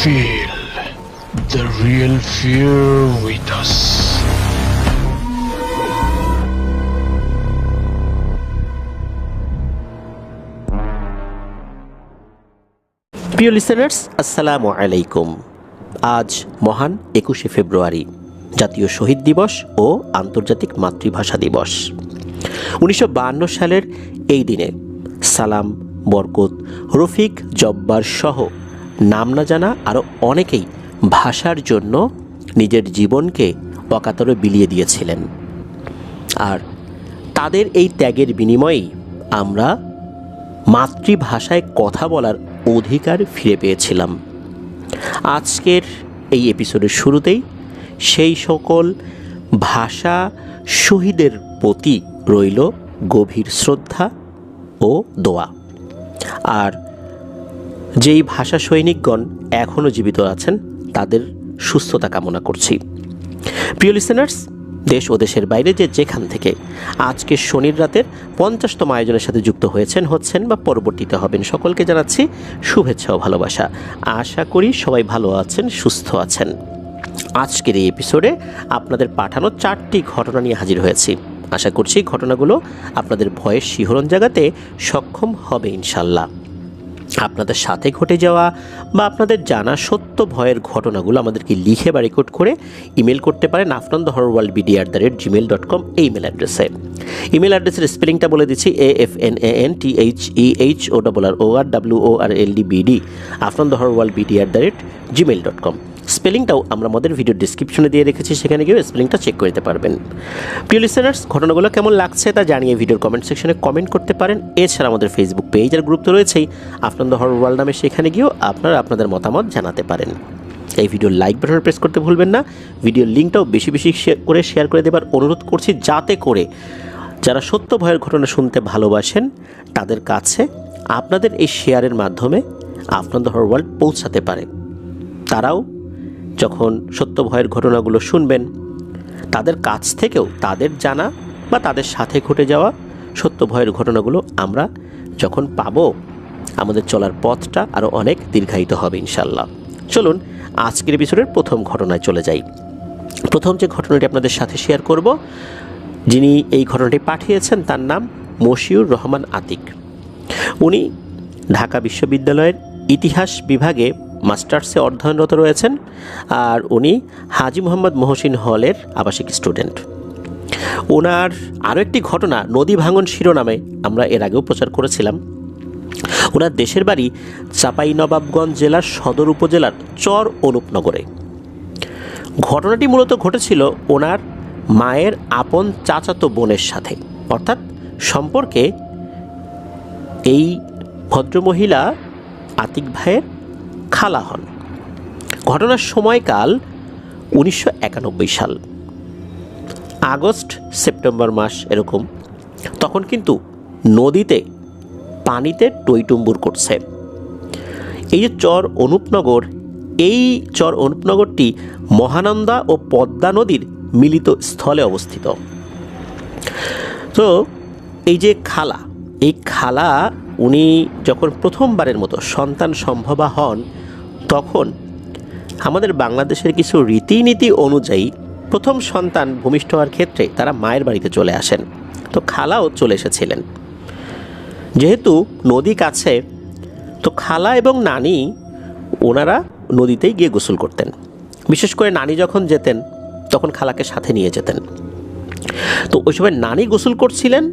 Feel the real fear with us. প্রিয় listeners, আসসালামু আলাইকুম। আজ মহান 21শে ফেব্রুয়ারি, জাতীয় শহীদ দিবস ও আন্তর্জাতিক মাতৃভাষা দিবস। 1952 সালের এই দিনে সালাম, বরকত, রফিক, জব্বার সহ নাম না জানা আরও অনেকেই ভাষার জন্য নিজের জীবনকে অকাতরে বিলিয়ে দিয়েছিলেন। আর তাদের এই ত্যাগের বিনিময়েই আমরা মাতৃভাষায় কথা বলার অধিকার ফিরে পেয়েছিলাম। আজকের এই এপিসোডের শুরুতেই সেই সকল ভাষা শহীদের প্রতি রইল গভীর শ্রদ্ধা ও দোয়া। আর যেই ভাষা সৈনিকগণ এখনও জীবিত আছেন তাদের সুস্থতা কামনা করছি। প্রিয় লিসেনার্স, দেশ ও দেশের বাইরে যেখান থেকে আজকে শনির রাতের 50তম আয়োজনের সাথে যুক্ত হচ্ছেন বা পরবর্তীতে হবেন, সকলকে জানাচ্ছি শুভেচ্ছা ও ভালোবাসা। আশা করি সবাই ভালো আছেন, সুস্থ আছেন। আজকের এই এপিসোডে আপনাদের পাঠানো 4টি ঘটনা নিয়ে হাজির হয়েছি। আশা করছি ঘটনাগুলো আপনাদের ভয়ের শিহরণ জাগাতে সক্ষম হবে ইনশাল্লাহ। আপনাদের সাথে ঘটে যাওয়া বা আপনাদের জানা সত্য ভয়ের ঘটনাগুলো আমাদেরকে লিখে বা রেকর্ড করে ইমেল করতে পারেন afnanthehorrorworldbd@gmail.com এই ইমেল অ্যাড্রেসে। ইমেল অ্যাড্রেসের স্পেলিংটা বলে দিচ্ছি, AFNANTHEHORRORWORLDBD afnanthehorrorworldbd@gmail.com। স্পেলিংটাও আমরা আমাদের ভিডিও ডিসক্রিপশনে দিয়ে রেখেছি, সেখানে গিয়ে স্পেলিংটা চেক করে নিতে পারবেন। প্রিয় লিসেনার্স, ঘটনাগুলো কেমন লাগছে তা জানিয়ে ভিডিওর কমেন্ট সেকশনে কমেন্ট করতে পারেন। এছাড়া আমাদের ফেসবুক পেজ আর গ্রুপ তো রয়েছেই, আফনান দ্য হরর ওয়ার্ল্ড নামে, সেখানে গিয়েও আপনারা আপনাদের মতামত জানাতে পারেন। এই ভিডিওর লাইক বাটনে প্রেস করতে ভুলবেন না। ভিডিওর লিঙ্কটাও বেশি বেশি শেয়ার করে দেবার অনুরোধ করছি, যাতে করে যারা সত্য ভয়ের ঘটনা শুনতে ভালোবাসেন তাদের কাছে আপনাদের এই শেয়ারের মাধ্যমে আফনান দ্য হরর ওয়ার্ল্ড পৌঁছাতে পারে। তারাও যখন সত্য ভয়ের ঘটনাগুলো শুনবেন, তাদের কাছ থেকেও তাদের জানা বা তাদের সাথে ঘটে যাওয়া সত্য ভয়ের ঘটনাগুলো আমরা যখন পাবো, আমাদের চলার পথটা আরও অনেক দীর্ঘায়িত হবে ইনশাল্লাহ। চলুন আজকের এপিসোডের প্রথম ঘটনায় চলে যাই। প্রথম যে ঘটনাটি আপনাদের সাথে শেয়ার করব, যিনি এই ঘটনাটি পাঠিয়েছেন তার নাম মশিউর রহমান আতিক। উনি ঢাকা বিশ্ববিদ্যালয়ের ইতিহাস বিভাগে মাস্টার্সে অধ্যয়নরত রয়েছেন। আর উনি হাজী মোহাম্মদ মহসিন হলের আবাসিক স্টুডেন্ট। ওনার আরও একটি ঘটনা নদী ভাঙন শিরোনামে আমরা এর আগেও প্রচার করেছিলাম। ওনার দেশের বাড়ি চাঁপাইনবাবগঞ্জ জেলার সদর উপজেলার চর অনুপনগরে। ঘটনাটি মূলত ঘটেছিল ওনার মায়ের আপন চাচাতো বোনের সাথে, অর্থাৎ সম্পর্কে এই ভদ্রমহিলা আতিক ভাইয়ের খালা হন। ঘটনার সময়কাল 1991 সাল, আগস্ট সেপ্টেম্বর মাস এরকম। তখন কিন্তু নদীতে পানিতে টইটুম্বুর করছে। এই যে চর অনুপনগর, এই চর অনুপনগরটি মহানন্দা ও পদ্মা নদীর মিলিত স্থলে অবস্থিত। তো এই যে খালা, এই খালা উনি যখন প্রথমবারের মতো সন্তান সম্ভবা হন, তখন আমাদের বাংলাদেশের কিছু রীতিনীতি অনুযায়ী প্রথম সন্তান ভূমিষ্ঠ হওয়ার ক্ষেত্রে তারা মায়ের বাড়িতে চলে আসেন। তো খালাও চলে এসেছিলেন। যেহেতু নদী কাছে, তো খালা এবং নানি ওনারা নদীতেই গিয়ে গোসল করতেন। বিশেষ করে নানি যখন যেতেন তখন খালাকে সাথে নিয়ে যেতেন। তো ওই সময় নানি গোসল করছিলেন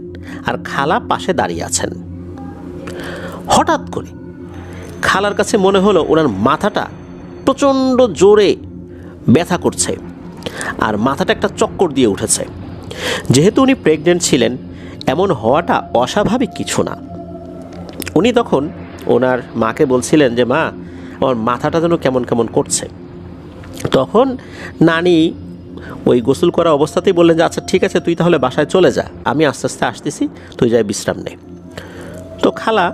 আর খালা পাশে দাঁড়িয়ে আছেন। হঠাৎ করে খালার কাছে মনে হলো ওনার মাথাটা প্রচণ্ড জোরে ব্যথা করছে আর মাথাটা একটা চক্কর দিয়ে উঠেছে। যেহেতু উনি প্রেগনেন্ট ছিলেন, এমন হওয়াটা অস্বাভাবিক কিছু না। উনি তখন ওনার মাকে বলছিলেন যে, মা, আমার মাথাটা যেন কেমন কেমন করছে। তখন নানি ওই গোসল করা অবস্থাতেই বললেন যে, আচ্ছা ঠিক আছে, তুই তাহলে বাসায় চলে যা, আমি আস্তে আস্তে আসতেছি, তুই যাই বিশ্রাম নে। তো খালা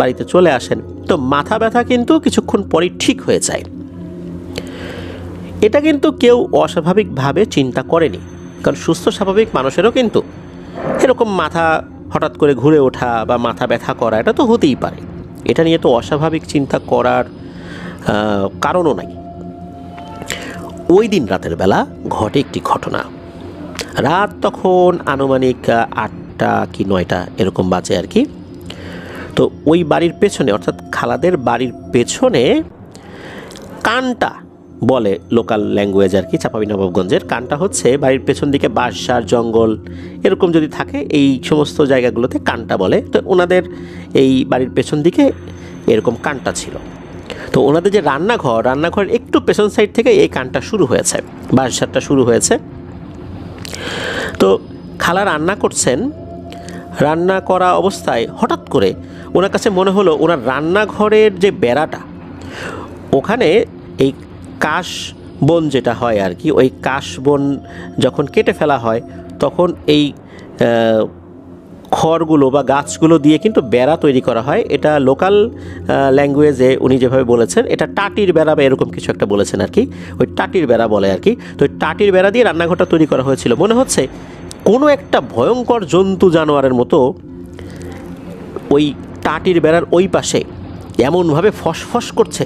বাড়িতে চলে আসেন। তো মাথা ব্যথা কিন্তু কিছুক্ষণ পরই ঠিক হয়ে যায়। এটা কিন্তু কেউ অস্বাভাবিকভাবে চিন্তা করেনি, কারণ সুস্থ স্বাভাবিক মানুষেরও কিন্তু এরকম মাথা হঠাৎ করে ঘুরে ওঠা বা মাথা ব্যথা করা এটা তো হতেই পারে। এটা নিয়ে তো অস্বাভাবিক চিন্তা করার কারণও নাই। ওই দিন রাতের বেলা ঘটে একটি ঘটনা। রাত তখন আনুমানিক 8টা কি 9টা এরকম বাজে আর কি। তো ওই বাড়ির পেছনে, অর্থাৎ খালাদের বাড়ির পেছনে কানটা বলে লোকাল ল্যাঙ্গুয়েজ আর কি, চাঁপাবীনবাবগঞ্জের। কানটা হচ্ছে বাড়ির পেছন দিকে বাঁশঝাড় জঙ্গল এরকম যদি থাকে এই সমস্ত জায়গাগুলোতে কানটা বলে। তো ওনাদের এই বাড়ির পেছন দিকে এরকম কানটা ছিল। তো ওনাদের যে রান্নাঘরের একটু পেছন সাইড থেকে এই কানটা শুরু হয়েছে, বাঁশঝাড়টা শুরু হয়েছে। তো খালা রান্না করছেন, রান্না করা অবস্থায় হঠাৎ করে ওনার কাছে মনে হলো ওনার রান্নাঘরের যে বেড়াটা, ওখানে এই কাশ বন যেটা হয় আর কি, ওই কাশ বন যখন কেটে ফেলা হয় তখন এই খড়গুলো বা গাছগুলো দিয়ে কিন্তু বেড়া তৈরি করা হয়। এটা লোকাল ল্যাঙ্গুয়েজে উনি যেভাবে বলেছেন, এটা টাটির বেড়া বা এরকম কিছু একটা বলেছেন আর কি, ওই টাটির বেড়া বলে আর কি। তো ওই টাটির বেড়া দিয়ে রান্নাঘরটা তৈরি করা হয়েছিল। মনে হচ্ছে কোনো একটা ভয়ঙ্কর জন্তু জানোয়ারের মতো ওই টাটির বেড়ার ওই পাশে এমনভাবে ফসফস করছে,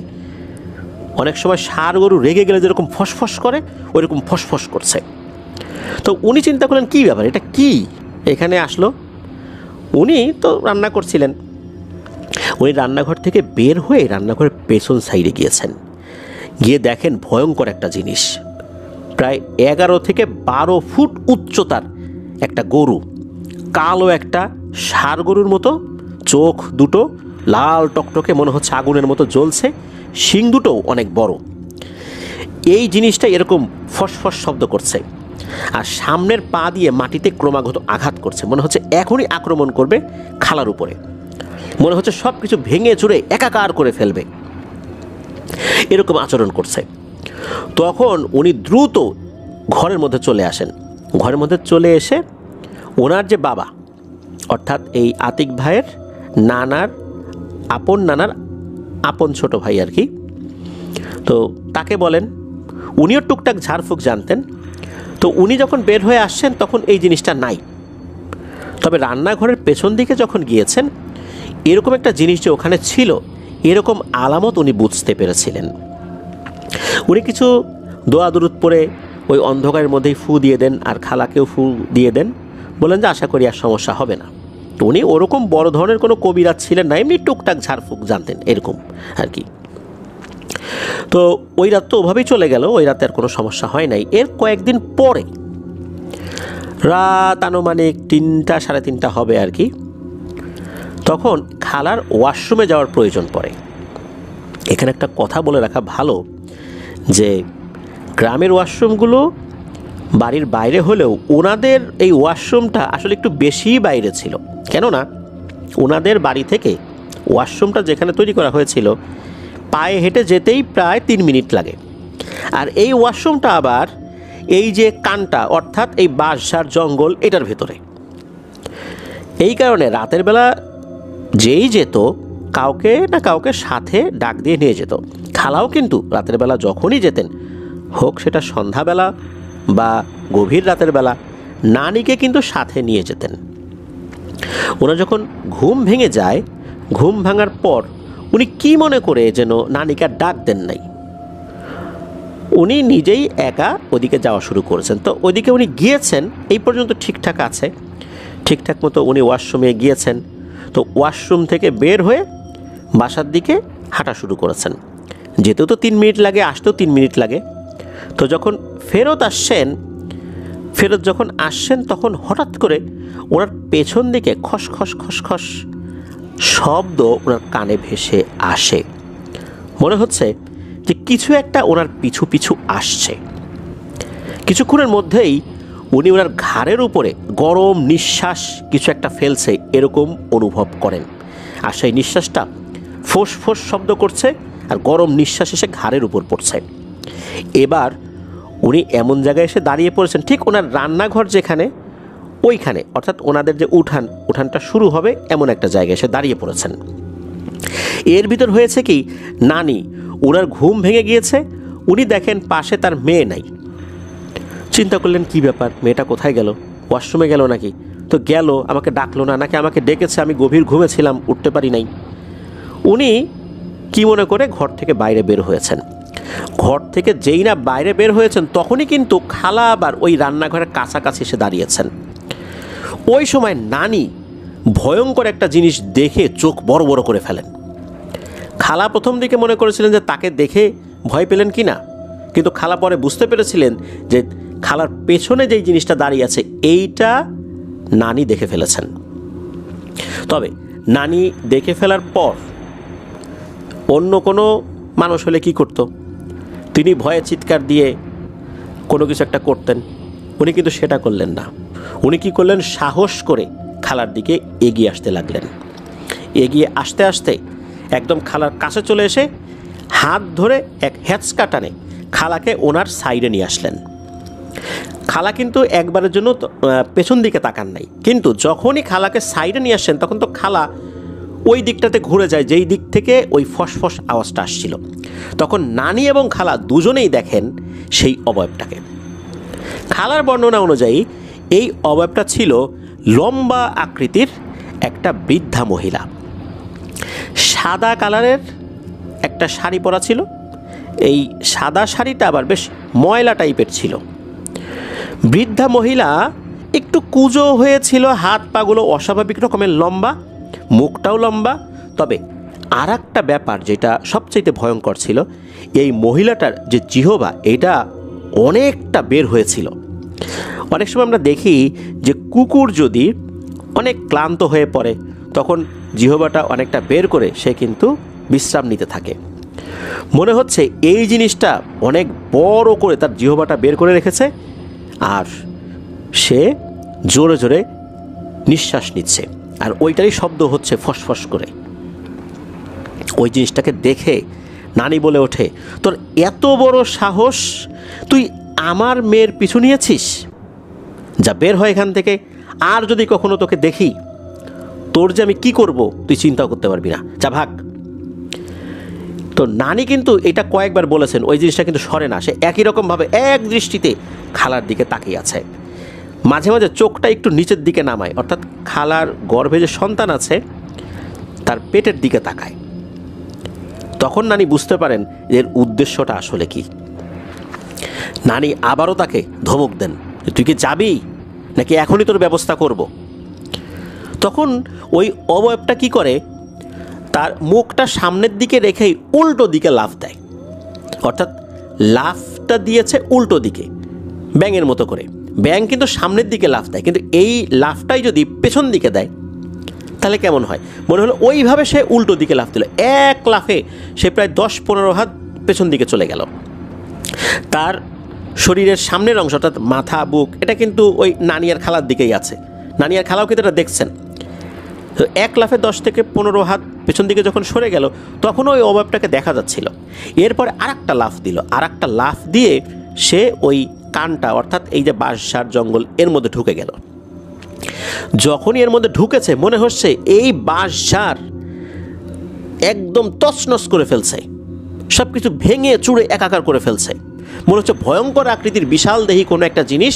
অনেক সময় ষাঁড় গরু রেগে গেলে যেরকম ফসফস করে ওইরকম ফসফস করছে। তো উনি চিন্তা করলেন কী ব্যাপার, এটা কি এখানে আসলো। উনি তো রান্না করছিলেন, উনি রান্নাঘর থেকে বের হয়ে রান্নাঘরের পেছন সাইডে গিয়েছেন। গিয়ে দেখেন ভয়ঙ্কর একটা জিনিস, প্রায় 11 থেকে 12 ফুট উচ্চতার একটা গরু, কালো একটা ষাঁড় গরুর মতো, চোখ দুটো লাল টকটকে মনে হচ্ছে আগুনের মতো জ্বলছে, শিং দুটোও অনেক বড়। এই জিনিসটা এরকম ফসফস শব্দ করছে আর সামনের পা দিয়ে মাটিতে ক্রমাগত আঘাত করছে, মনে হচ্ছে এখনই আক্রমণ করবে খালার উপরে, মনে হচ্ছে সব কিছু ভেঙে চুরে একাকার করে ফেলবে, এরকম আচরণ করছে। তখন উনি দ্রুত ঘরের মধ্যে চলে আসেন। ঘরের মধ্যে চলে এসে ওনার যে বাবা, অর্থাৎ এই আতিক ভাইয়ের নানার আপন ছোট ভাই আর কি, তো তাকে বলেন। উনিও টুকটাক ঝাড়ফুঁক জানতেন। তো উনি যখন বের হয়ে আসছেন তখন এই জিনিসটা নাই, তবে রান্নাঘরের পেছন দিকে যখন গিয়েছেন এরকম একটা জিনিস যে ওখানে ছিল এরকম আলামত উনি বুঝতে পেরেছিলেন। উনি কিছু দোয়া দুরুদ পড়ে ওই অন্ধকারের মধ্যেই ফু দিয়ে দেন আর খালাকেও ফু দিয়ে দেন, বলেন যে আশা করি আর সমস্যা হবে না। তো উনি ওরকম বড় ধরনের কোনো কবিরাজ ছিলেন না, এমনি টুকটাক ঝাড়ফুঁক জানতেন এরকম আর কি। তো ওই রাত তো ওভাবেই চলে গেল, ওই রাতে আর কোনো সমস্যা হয় নাই। এর কয়েকদিন পরে রাত আনুমানিক 3টা 3:30 হবে আর কি, তখন খালার ওয়াশরুমে যাওয়ার প্রয়োজন পড়ে। এখানে একটা কথা বলে রাখা ভালো যে গ্রামের ওয়াশরুমগুলো বাড়ির বাইরে হলেও ওনাদের এই ওয়াশরুমটা আসলে একটু বেশিই বাইরে ছিল। কেননা ওনাদের বাড়ি থেকে ওয়াশরুমটা যেখানে তৈরি করা হয়েছিল পায়ে হেঁটে যেতেই প্রায় 3 মিনিট লাগে। আর এই ওয়াশরুমটা আবার এই যে কানটা, অর্থাৎ এই বাঁশঝাড় জঙ্গল এটার ভেতরে। এই কারণে রাতের বেলা যেই যেত কাউকে না কাউকে সাথে ডাক দিয়ে নিয়ে যেত। খালাও কিন্তু রাতের বেলা যখনই যেতেন, হোক সেটা সন্ধ্যাবেলা বা গভীর রাতের বেলা, নানিকে কিন্তু সাথে নিয়ে যেতেন। ওনার যখন ঘুম ভেঙে যায়, ঘুম ভাঙার পর উনি কি মনে করে যেন নানিকে ডাক দেন নাই, উনি নিজেই একা ওদিকে যাওয়া শুরু করেছেন। তো ওইদিকে উনি গিয়েছেন, এই পর্যন্ত ঠিকঠাক আছে, ঠিকঠাক মতো উনি ওয়াশরুমে গিয়েছেন। তো ওয়াশরুম থেকে বের হয়ে বাসার দিকে হাঁটা শুরু করেছেন। যেতেও তো 3 মিনিট লাগে, আসতেও 3 মিনিট লাগে। তো যখন ফেরত যখন আসছেন তখন হঠাৎ করে ওনার পেছন দিকে খসখস খসখস শব্দ ওনার কানে ভেসে আসে। মনে হচ্ছে যে কিছু একটা ওনার পিছু পিছু আসছে। কিছুক্ষণের মধ্যেই উনি ওনার ঘাড়ের উপরে গরম নিঃশ্বাস কিছু একটা ফেলছে এরকম অনুভব করেন। আর সেই নিঃশ্বাসটা ফোঁস ফোঁস শব্দ করছে আর গরম নিঃশ্বাস এসে ঘাড়ের উপর পড়ছে। এবার উনি এমন জায়গায় এসে দাঁড়িয়ে পড়েছেন, ঠিক ওনার রান্নাঘর যেখানে ওইখানে, অর্থাৎ ওনাদের যে উঠানটা শুরু হবে এমন একটা জায়গায় এসে দাঁড়িয়ে পড়েছেন। এর ভিতর হয়েছে কি, নানি ওনার ঘুম ভেঙে গিয়েছে, উনি দেখেন পাশে তার মেয়ে নাই। চিন্তা করলেন কি ব্যাপার, মেয়েটা কোথায় গেল, ওয়াশরুমে গেল নাকি? তো গেল, আমাকে ডাকলো না, নাকি আমাকে ডেকেছে, আমি গভীর ঘুমেছিলাম উঠতে পারি নাই। উনি কি মনে করে ঘর থেকে বাইরে বের হয়েছেন। ঘর থেকে যেই না বাইরে বের হয়েছেন তখনই কিন্তু খালা আবার ওই রান্নাঘরের কাছাকাছি এসে দাঁড়িয়েছেন। ওই সময় নানি ভয়ঙ্কর একটা জিনিস দেখে চোখ বড় বড় করে ফেলেন। খালা প্রথম দিকে মনে করেছিলেন যে তাকে দেখে ভয় পেলেন কি না, কিন্তু খালা পরে বুঝতে পেরেছিলেন যে খালার পেছনে যেই জিনিসটা দাঁড়িয়ে আছে এইটা নানি দেখে ফেলেছেন। তবে নানি দেখে ফেলার পর অন্য কোনো মানুষ হলে কি করত? তিনি ভয়ে চিৎকার দিয়ে কোনো কিছু একটা করতেন। উনি কিন্তু সেটা করলেন না। উনি কি করলেন? সাহস করে খালার দিকে এগিয়ে আসতে লাগলেন। এগিয়ে আসতে আসতে একদম খালার কাছে চলে এসে হাত ধরে এক হ্যাঁচকা টানে খালাকে ওনার সাইডে নিয়ে আসলেন। খালা কিন্তু একবারের জন্য পেছন দিকে তাকান নাই, কিন্তু যখনই খালাকে সাইডে নিয়ে আসছেন তখন তো খালা ওই দিকটাতে ঘুরে যায় যেই দিক থেকে ওই ফসফস আওয়াজটা আসছিল। তখন নানি এবং খালা দুজনেই দেখেন সেই অবয়বটাকে। খালার বর্ণনা অনুযায়ী এই অবয়বটা ছিল লম্বা আকৃতির একটা বৃদ্ধা মহিলা। সাদা কালারের একটা শাড়ি পরা ছিল। এই সাদা শাড়িটা আবার বেশ ময়লা টাইপের ছিল। বৃদ্ধা মহিলা একটু কুঁজো হয়েছিল, হাত পাগুলো অস্বাভাবিক রকমের লম্বা, মুখটাও লম্বা। তবে আর একটা ব্যাপার যেটা সবচাইতে ভয়ঙ্কর ছিল, এই মহিলাটার যে জিহ্বা এটা অনেকটা বের হয়েছিল। অনেক সময় আমরা দেখি যে কুকুর যদি অনেক ক্লান্ত হয়ে পড়ে তখন জিহ্বাটা অনেকটা বের করে সে কিন্তু বিশ্রাম নিতে থাকে। মনে হচ্ছে এই জিনিসটা অনেক বড় করে তার জিহ্বাটা বের করে রেখেছে আর সে জোরে জোরে নিঃশ্বাস নিচ্ছে, আর ওইটারই শব্দ হচ্ছে ফসফস করে। ওই জিনিসটাকে দেখে নানি বলে ওঠে, তোর এত বড় সাহস, তুই আমার মেয়ের পিছু নিয়েছিস? যা বের হয় এখান থেকে, আর যদি কখনো তোকে দেখি তোর যে আমি কি করব তুই চিন্তাও করতে পারবি না, যা ভাগ। তো নানি কিন্তু এটা কয়েকবার বলেছেন, ওই জিনিসটা কিন্তু সরে না। সে একই রকমভাবে এক দৃষ্টিতে খালার দিকে তাকিয়ে আছে। মাঝে মাঝে চোখটা একটু নিচের দিকে নামায়, অর্থাৎ খালার গর্ভে যে সন্তান আছে তার পেটের দিকে তাকায়। তখন নানি বুঝতে পারেন এর উদ্দেশ্যটা আসলে কি। নানি আবারও তাকে ধমক দেন, তুই কি যাবি নাকি এখনই তোর ব্যবস্থা করব। তখন ওই অবয়বটা কি করে, তার মুখটা সামনের দিকে রেখেই উল্টো দিকে লাফ দেয়। অর্থাৎ লাফটা দিয়েছে উল্টো দিকে, ব্যাঙের মতো করে। ব্যাঙ কিন্তু সামনের দিকে লাফ দেয়, কিন্তু এই লাফটাই যদি পেছন দিকে দেয় তাহলে কেমন হয়? মনে হলো ওইভাবে সে উল্টো দিকে লাফ দিল। এক লাফে সে প্রায় 10-15 হাত পেছন দিকে চলে গেল। তার শরীরের সামনের অংশ অর্থাৎ মাথা, বুক, এটা কিন্তু ওই নানি আর খালার দিকেই আছে। নানি আর খালাও কিন্তু এটা দেখছেন। তো এক লাফে 10-15 হাত পেছন দিকে যখন সরে গেল তখন ওই অবয়বটাকে দেখা যাচ্ছিল। এরপরে আরেকটা লাফ দিল, আরেকটা লাফ দিয়ে সে ওই কানটা অর্থাৎ এই যে বাঁশঝাড় জঙ্গল এর মধ্যে ঢুকে গেল। যখনই এর মধ্যে ঢুকেছে মনে হচ্ছে এই বাঁশঝাড় একদম তছনছ করে ফেলছে, সব কিছু ভেঙে চুড়ে একাকার করে ফেলছে। মনে হচ্ছে ভয়ঙ্কর আকৃতির বিশাল দেহী কোনো একটা জিনিস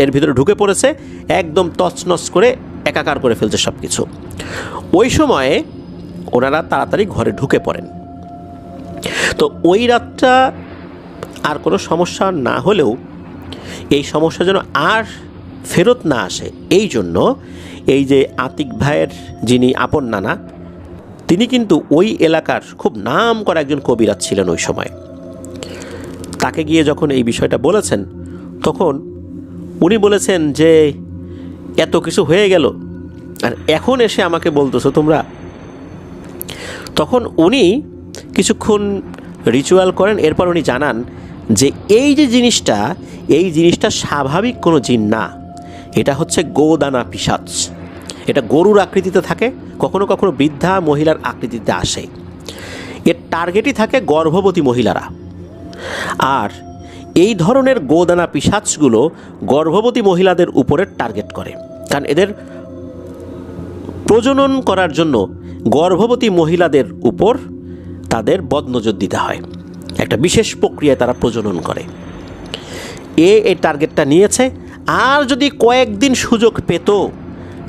এর ভিতরে ঢুকে পড়েছে, একদম তছনছ করে একাকার করে ফেলছে সব কিছু। ওই সময়ে ওনারা তাড়াতাড়ি ঘরে ঢুকে পড়েন। তো ওই রাতটা আর কোনো সমস্যা না হলেও এই সমস্যা যেন আর ফেরত না আসে এই জন্য এই যে আতিক ভাইয়ের যিনি আপন নানা, তিনি কিন্তু ওই এলাকার খুব নাম করা একজন কবিরাজ ছিলেন ওই সময়। তাকে গিয়ে যখন এই বিষয়টা বলেছেন তখন উনি বলেছেন যে এত কিছু হয়ে গেল আর এখন এসে আমাকে বলতেছো তোমরা। তখন উনি কিছুক্ষণ রিচুয়াল করেন, এরপর উনি জানান যে এই যে জিনিসটা, এই জিনিসটা স্বাভাবিক কোনো জিন না, এটা হচ্ছে গোদানা পিশাচ। এটা গরুর আকৃতিতে থাকে, কখনো কখনো বৃদ্ধা মহিলার আকৃতিতে আসে। এর টার্গেটই থাকে গর্ভবতী মহিলারা। আর এই ধরনের গোদানা পিশাচগুলো গর্ভবতী মহিলাদের উপরে টার্গেট করে, কারণ এদের প্রজনন করার জন্য গর্ভবতী মহিলাদের উপর তাদের বদনজর দিতে হয়। একটা বিশেষ প্রক্রিয়ায় তারা প্রজনন করে। এই টার্গেটটা নিয়েছে, আর যদি কয়েকদিন সুযোগ পেত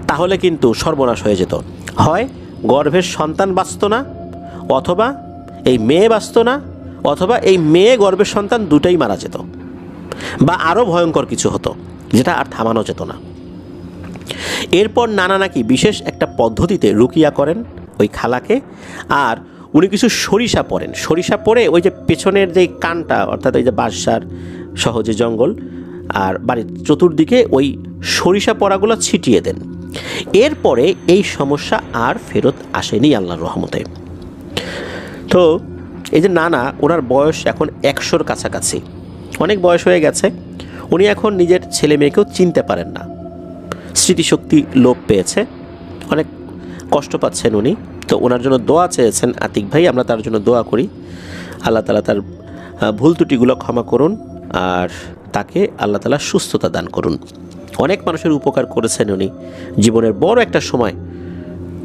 তাহলে কিন্তু সর্বনাশ হয়ে যেত। হয় গর্ভের সন্তান বাঁচত না, অথবা এই মেয়ে বাঁচত না, অথবা এই মেয়ে গর্ভের সন্তান দুটাই মারা যেত, বা আরও ভয়ঙ্কর কিছু হতো যেটা আর থামানো যেত না। এরপর নানা নাকি বিশেষ একটা পদ্ধতিতে রুকিয়া করেন ওই খালাকে, আর উনি কিছু সরিষা পড়েন, সরিষা পরে ওই যে পেছনের যে কানটা, অর্থাৎ ওই যে বাঁশঝাড় সহ যে জঙ্গল আর বাড়ির চতুর্দিকে ওই সরিষা পড়াগুলো ছিটিয়ে দেন। এরপরে এই সমস্যা আর ফেরত আসেনি আল্লাহর রহমতে। তো এই যে নানা, ওনার বয়স এখন 100-র কাছাকাছি, অনেক বয়স হয়ে গেছে। উনি এখন নিজের ছেলে মেয়েকেও চিনতে পারেন না, স্মৃতিশক্তি লোপ পেয়েছে, অনেক কষ্ট পাচ্ছেন উনি। তো ওনার জন্য দোয়া চেয়েছেন আতিক ভাই, আমরা তার জন্য দোয়া করি। আল্লাহ তাআলা তার ভুল ত্রুটিগুলো ক্ষমা করুন, আর তাকে আল্লাহ তাআলা সুস্থতা দান করুন। অনেক মানুষের উপকার করেছেন উনি, জীবনের বড় একটা সময়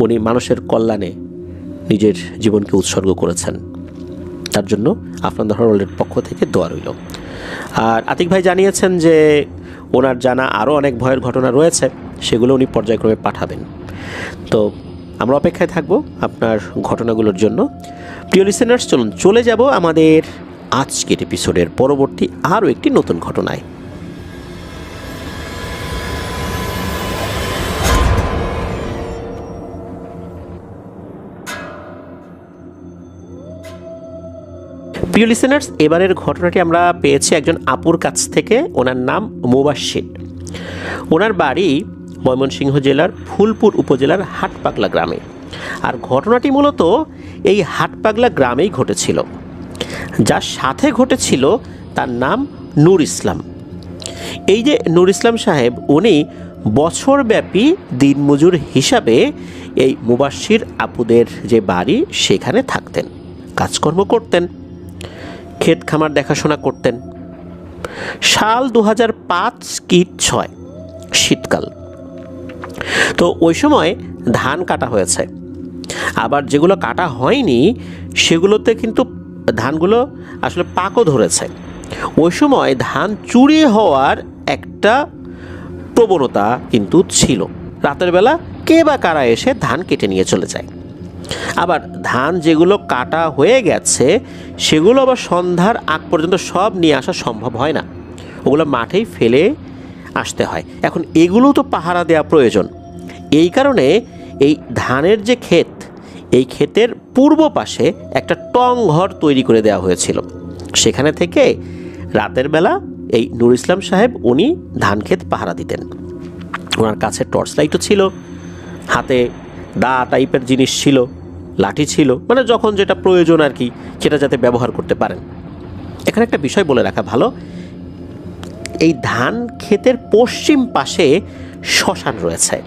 উনি মানুষের কল্যাণে নিজের জীবনকে উৎসর্গ করেছেন। তার জন্য আপনাদের হলের পক্ষ থেকে দোয়া রইল। আর আতিক ভাই জানিয়েছেন যে ওনার জানা আরও অনেক ভয়ের ঘটনা রয়েছে, সেগুলো উনি পর্যায়ক্রমে পাঠাবেন। তো আমরা অপেক্ষায় থাকবো আপনার ঘটনাগুলোর জন্য। প্রিয় লিসেনার্স, চলুন চলে যাব আমাদের আজকের এপিসোডের পরবর্তী আরও একটি নতুন ঘটনায়। প্রিয় লিসেনার্স, এবারের ঘটনাটি আমরা পেয়েছি একজন আপুর কাছ থেকে। ওনার নাম মুবাশশির। ওনার বাড়ি ময়মনসিংহ জেলার ফুলপুর উপজেলার হাটপাগলা গ্রামে। আর ঘটনাটি মূলত এই হাটপাগলা গ্রামেই ঘটেছিল। যার সাথে ঘটেছিল তার নাম নূর ইসলাম। এই যে নূর ইসলাম সাহেব, উনি বছরব্যাপী দিনমজুর হিসাবে এই মুবাশশির আপুদের যে বাড়ি সেখানে থাকতেন, কাজকর্ম করতেন, ক্ষেত খামার দেখাশোনা করতেন। সাল 2005 কি 6, শীতকাল। তো ওই সময় ধান কাটা হয়েছে, আবার যেগুলো কাটা হয়নি সেগুলোতে কিন্তু ধানগুলো আসলে পাকও ধরেছে। ওই সময় ধান চুরি হওয়ার একটা প্রবণতা কিন্তু ছিল। রাতের বেলা কে বা কারা এসে ধান কেটে নিয়ে চলে যায়। আবার ধান যেগুলো কাটা হয়ে গেছে সেগুলো আবার সন্ধ্যার আগ পর্যন্ত সব নিয়ে আসা সম্ভব হয় না, ওগুলো মাঠেই ফেলে আসতে হয়। এখন এগুলো তো পাহারা দেওয়া প্রয়োজন। এই কারণে এই ধানের যে ক্ষেত, এই ক্ষেতের পূর্ব পাশে একটা টং ঘর তৈরি করে দেওয়া হয়েছিল। সেখানে থেকে রাতের বেলা এই নূর ইসলাম সাহেব উনি ধান ক্ষেত পাহারা দিতেন। ওনার কাছে টর্চ লাইটও ছিল, হাতে দা টাইপের জিনিস ছিল, লাঠি ছিল, মানে যখন যেটা প্রয়োজন আর কি সেটা যাতে ব্যবহার করতে পারেন। এখানে একটা বিষয় বলে রাখা ভালো, এই ধান ক্ষেতের পশ্চিম পাশে শ্মশান রয়েছে।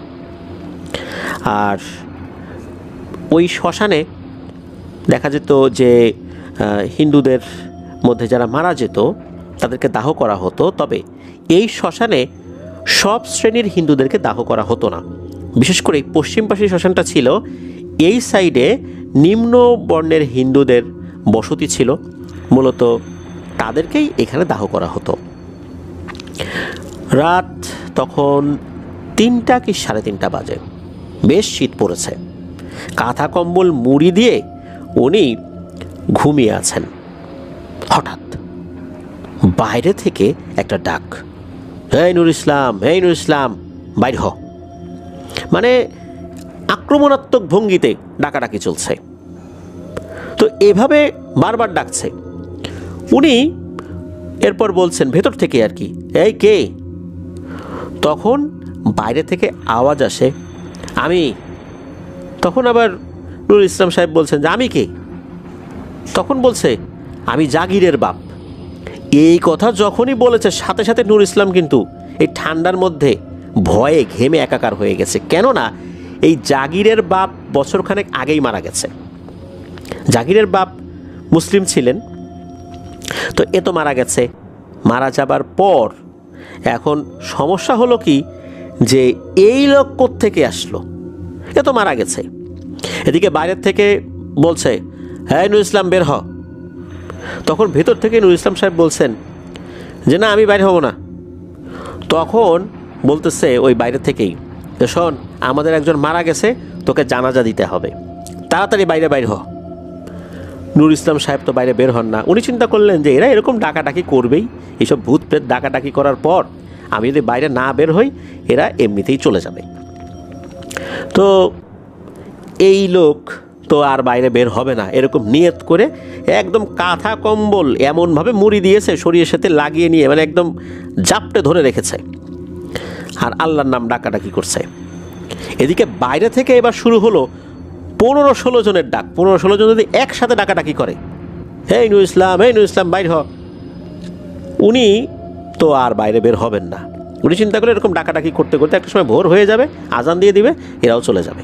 আর ওই শ্মশানে দেখা যেত যে হিন্দুদের মধ্যে যারা মারা যেত তাদেরকে দাহ করা হতো। তবে এই শ্মশানে সব শ্রেণীর হিন্দুদেরকে দাহ করা হতো না। বিশেষ করে এই পশ্চিম পাশে শ্মশানটা ছিল, এই সাইডে নিম্ন বর্ণের হিন্দুদের বসতি ছিল, মূলত তাদেরকেই এখানে দাহ করা হতো। রাত তখন 3টা কি 3:30 বাজে, বেশ শীত পড়েছে। কাঁথা কম্বল মুড়ি দিয়ে উনি ঘুমিয়ে আছেন। হঠাৎ বাইরে থেকে একটা ডাক, এই নূর ইসলাম, এই নূর ইসলাম, বাইর হ। মানে আক্রমণাত্মক ভঙ্গিতে ডাকাডাকি চলছে। তো এভাবে বারবার ডাকছে। উনি এরপর বলছেন ভেতর থেকে আর কি, এই কে? তখন বাইরে থেকে আওয়াজ আসে, আমি। তখন আবার নূর ইসলাম সাহেব বলছেন যে আমি কে? তখন বলছে আমি জাগিরের বাপ। এই কথা যখনই বলেছে সাথে সাথে নূর ইসলাম কিন্তু এই ঠান্ডার মধ্যে ভয়ে ঘেমে একাকার হয়ে গেছে। কেননা এই জাগিরের বাপ বছরখানেক আগেই মারা গেছে। জাগিরের বাপ মুসলিম ছিলেন, তো এ তো মারা গেছে। মারা যাবার পর এখন সমস্যা হলো কি, যে এই লোক কোত্থেকে আসলো? এ তো মারা গেছে। এদিকে বাইরের থেকে বলছে, হ্যাঁ নূর ইসলাম বের হ। তখন ভেতর থেকে নূর ইসলাম সাহেব বলছেন যে না, আমি বাইরে হব না। তখন বলতেছে ওই বাইরে থেকেই, শোন, আমাদের একজন মারা গেছে, তোকে জানাজা দিতে হবে, তাড়াতাড়ি বাইরে বাইরে হ। নূর ইসলাম সাহেব তো বাইরে বের হন না। উনি চিন্তা করলেন যে এরা এরকম ডাকাডাকি করবেই, এইসব ভূত প্রেত ডাকাডাকি করার পর আমি যদি বাইরে না বের হই এরা এমনিতেই চলে যাবে। তো এই লোক তো আর বাইরে বের হবে না, এরকম নিয়ত করে একদম কাঁথা কম্বল এমনভাবে মুড়ি দিয়েছে, শরীরের সাথে লাগিয়ে নিয়ে মানে একদম জাপটে ধরে রেখেছে, আর আল্লাহর নাম ডাকাডাকি করছে। এদিকে বাইরে থেকে এবার শুরু হলো 15-16 জনের ডাক। 15-16 জন যদি একসাথে ডাকাডাকি করে, এই নূর ইসলাম বাইর হ, উনি তো আর বাইরে বের হবেন না। উনি চিন্তা করে এরকম ডাকাডাকি করতে করতে একটা সময় ভোর হয়ে যাবে, আজান দিয়ে দিবে, এরাও চলে যাবে।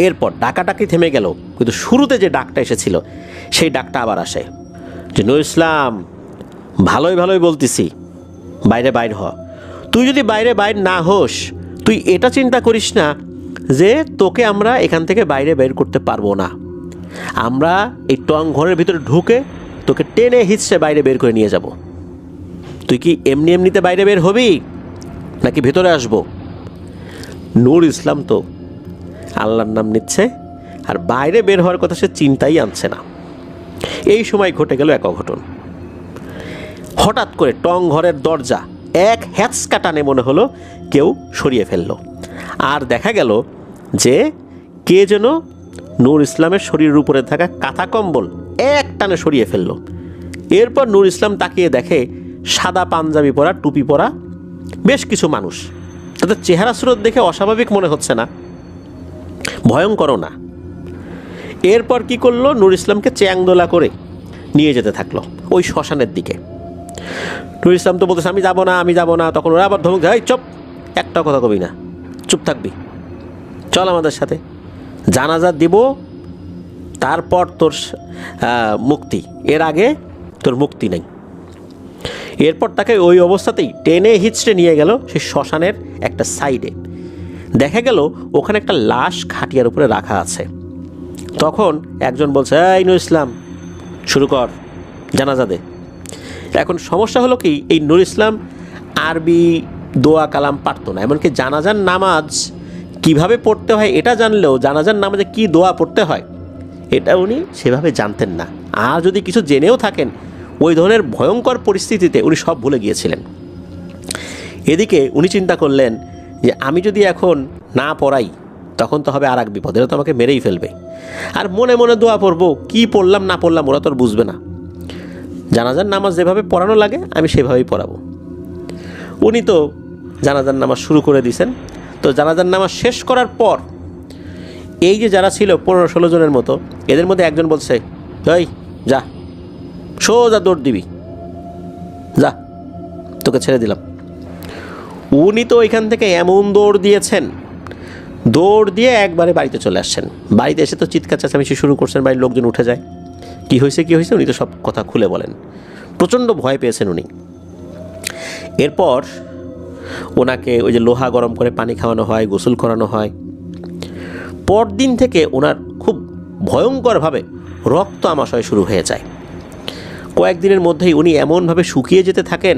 এরপর ডাকাডাকি থেমে গেল, কিন্তু শুরুতে যে ডাকটা এসেছিল সেই ডাকটা আবার আসে যে নূর ইসলাম, ভালোই বলতেছি, বাইরে বাইর হ। তুই যদি বাইরে না হোস, তুই এটা চিন্তা করিস না যে তোকে আমরা এখান থেকে বাইরে বের করতে পারবো না। আমরা এই টং ঘরের ভিতরে ঢুকে তোকে টেনে হিঁচড়ে বাইরে বের করে নিয়ে যাব। তুই কি এমনিতে বাইরে বের হবি নাকি ভেতরে আসবো? নূর ইসলাম তো আল্লাহর নাম নিচ্ছে আর বাইরে বের হওয়ার কথা সে চিন্তাই আনছে না। এই সময় ঘটে গেল এক অঘটন। হঠাৎ করে টং ঘরের দরজা এক হ্যাঁচকা টানে মনে হলো কেউ সরিয়ে ফেলল, আর দেখা গেল যে কে যেন নূর ইসলামের শরীরের উপরে থাকা কাঁথা কম্বল এক টানে সরিয়ে ফেলল। এরপর নূর ইসলাম তাকিয়ে দেখে সাদা পাঞ্জাবি পরা, টুপি পরা বেশ কিছু মানুষ। তাদের চেহারা সুরত দেখে অস্বাভাবিক মনে হচ্ছে না, ভয়ঙ্করও না। এরপর কি করলো, নূর ইসলামকে চ্যাংদোলা করে নিয়ে যেতে থাকলো ওই শ্মশানের দিকে। নূর ইসলাম তো বলতেছে আমি যাব না। তখন ওরা আবার ধমক দেয়, চুপ, একটা কথা কবি না, চুপ থাকবি, চল আমাদের সাথে, জানাজা দিব, তারপর তোর মুক্তি, এর আগে তোর মুক্তি নেই। এরপর তাকে ওই অবস্থাতেই টেনে হিচড়ে নিয়ে গেল সেই শ্মশানের একটা সাইডে। দেখা গেল ওখানে একটা লাশ খাটিয়ার উপরে রাখা আছে। তখন একজন বলছে, এই নূর ইসলাম, শুরু কর, জানাজা দে। এখন সমস্যা হলো কি, এই নূর ইসলাম আরবি দোয়া কালাম পারতো না, এমনকি জানাজার নামাজ কিভাবে পড়তে হয় এটা জানলেও জানাজার নামাজে কি দোয়া পড়তে হয় এটা উনি সেভাবে জানতেন না। আর যদি কিছু জেনেও থাকেন, ওই ধরনের ভয়ঙ্কর পরিস্থিতিতে উনি সব ভুলে গিয়েছিলেন। এদিকে উনি চিন্তা করলেন যে আমি যদি এখন না পড়াই তখন তো হবে আর এক বিপদ, এরা তো আমাকে মেরেই ফেলবে। আর মনে মনে দোয়া পড়বো, কি পড়লাম না পড়লাম ওরা তো আর বুঝবে না। জানাজার নামাজ যেভাবে পড়ানো লাগে আমি সেভাবেই পড়াবো। উনি তো জানাজার নামাজ শুরু করে দিয়েছেন। তো জানাজার নামাজ শেষ করার পর এই যে যারা ছিল 15-16 জনের মতো, এদের মধ্যে একজন বলছে, এই যা, সোজা দৌড় দিবি, যা, তোকে ছেড়ে দিলাম। উনি তো ওইখান থেকে এমন দৌড় দিয়েছেন, দৌড় দিয়ে একবারে বাড়িতে চলে আসছেন। বাড়িতে এসে তো চিৎকার চেঁচামেচি শুরু করছেন, বাড়ির লোকজন উঠে যায়। কি হয়েছে উনি তো সব কথা খুলে বলেন। প্রচণ্ড ভয় পেয়েছেন উনি। এরপর ওনাকে ওই যে লোহা গরম করে পানি খাওয়ানো হয়, গোসল করানো হয়। পরদিন থেকে ওনার খুব ভয়ঙ্করভাবে রক্ত আমাশয় শুরু হয়ে যায়। কয়েকদিনের মধ্যেই উনি এমনভাবে শুকিয়ে যেতে থাকেন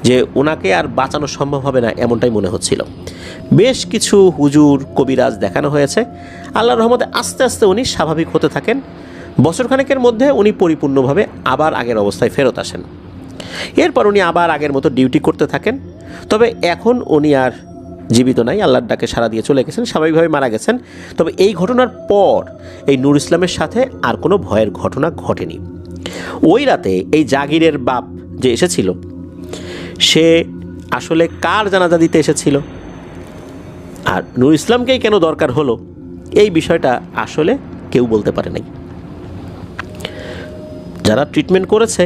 যে ওনাকে আর বাঁচানো সম্ভব হবে না এমনটাই মনে হচ্ছিল। বেশ কিছু হুজুর কবিরাজ দেখানো হয়েছে। আল্লাহর রহমতে আস্তে আস্তে উনি স্বাভাবিক হতে থাকেন। বছরখানেকের মধ্যে উনি পরিপূর্ণভাবে আবার আগের অবস্থায় ফেরত আসেন। এরপর উনি আবার আগের মতো ডিউটি করতে থাকেন। তবে এখন উনি আর জীবিত নাই, আল্লাহর ডাকে সাড়া দিয়ে চলে গেছেন, স্বাভাবিকভাবে মারা গেছেন। তবে এই ঘটনার পর এই নূর ইসলামের সাথে আর কোনো ভয়ের ঘটনা ঘটেনি। ওই রাতে এই জাগিরের বাপ যে এসেছিল, সে আসলে কার জানাজা দিতে এসেছিল আর নূর ইসলামকেই কেন দরকার হলো, এই বিষয়টা আসলে কেউ বলতে পারে নাই। যারা ট্রিটমেন্ট করেছে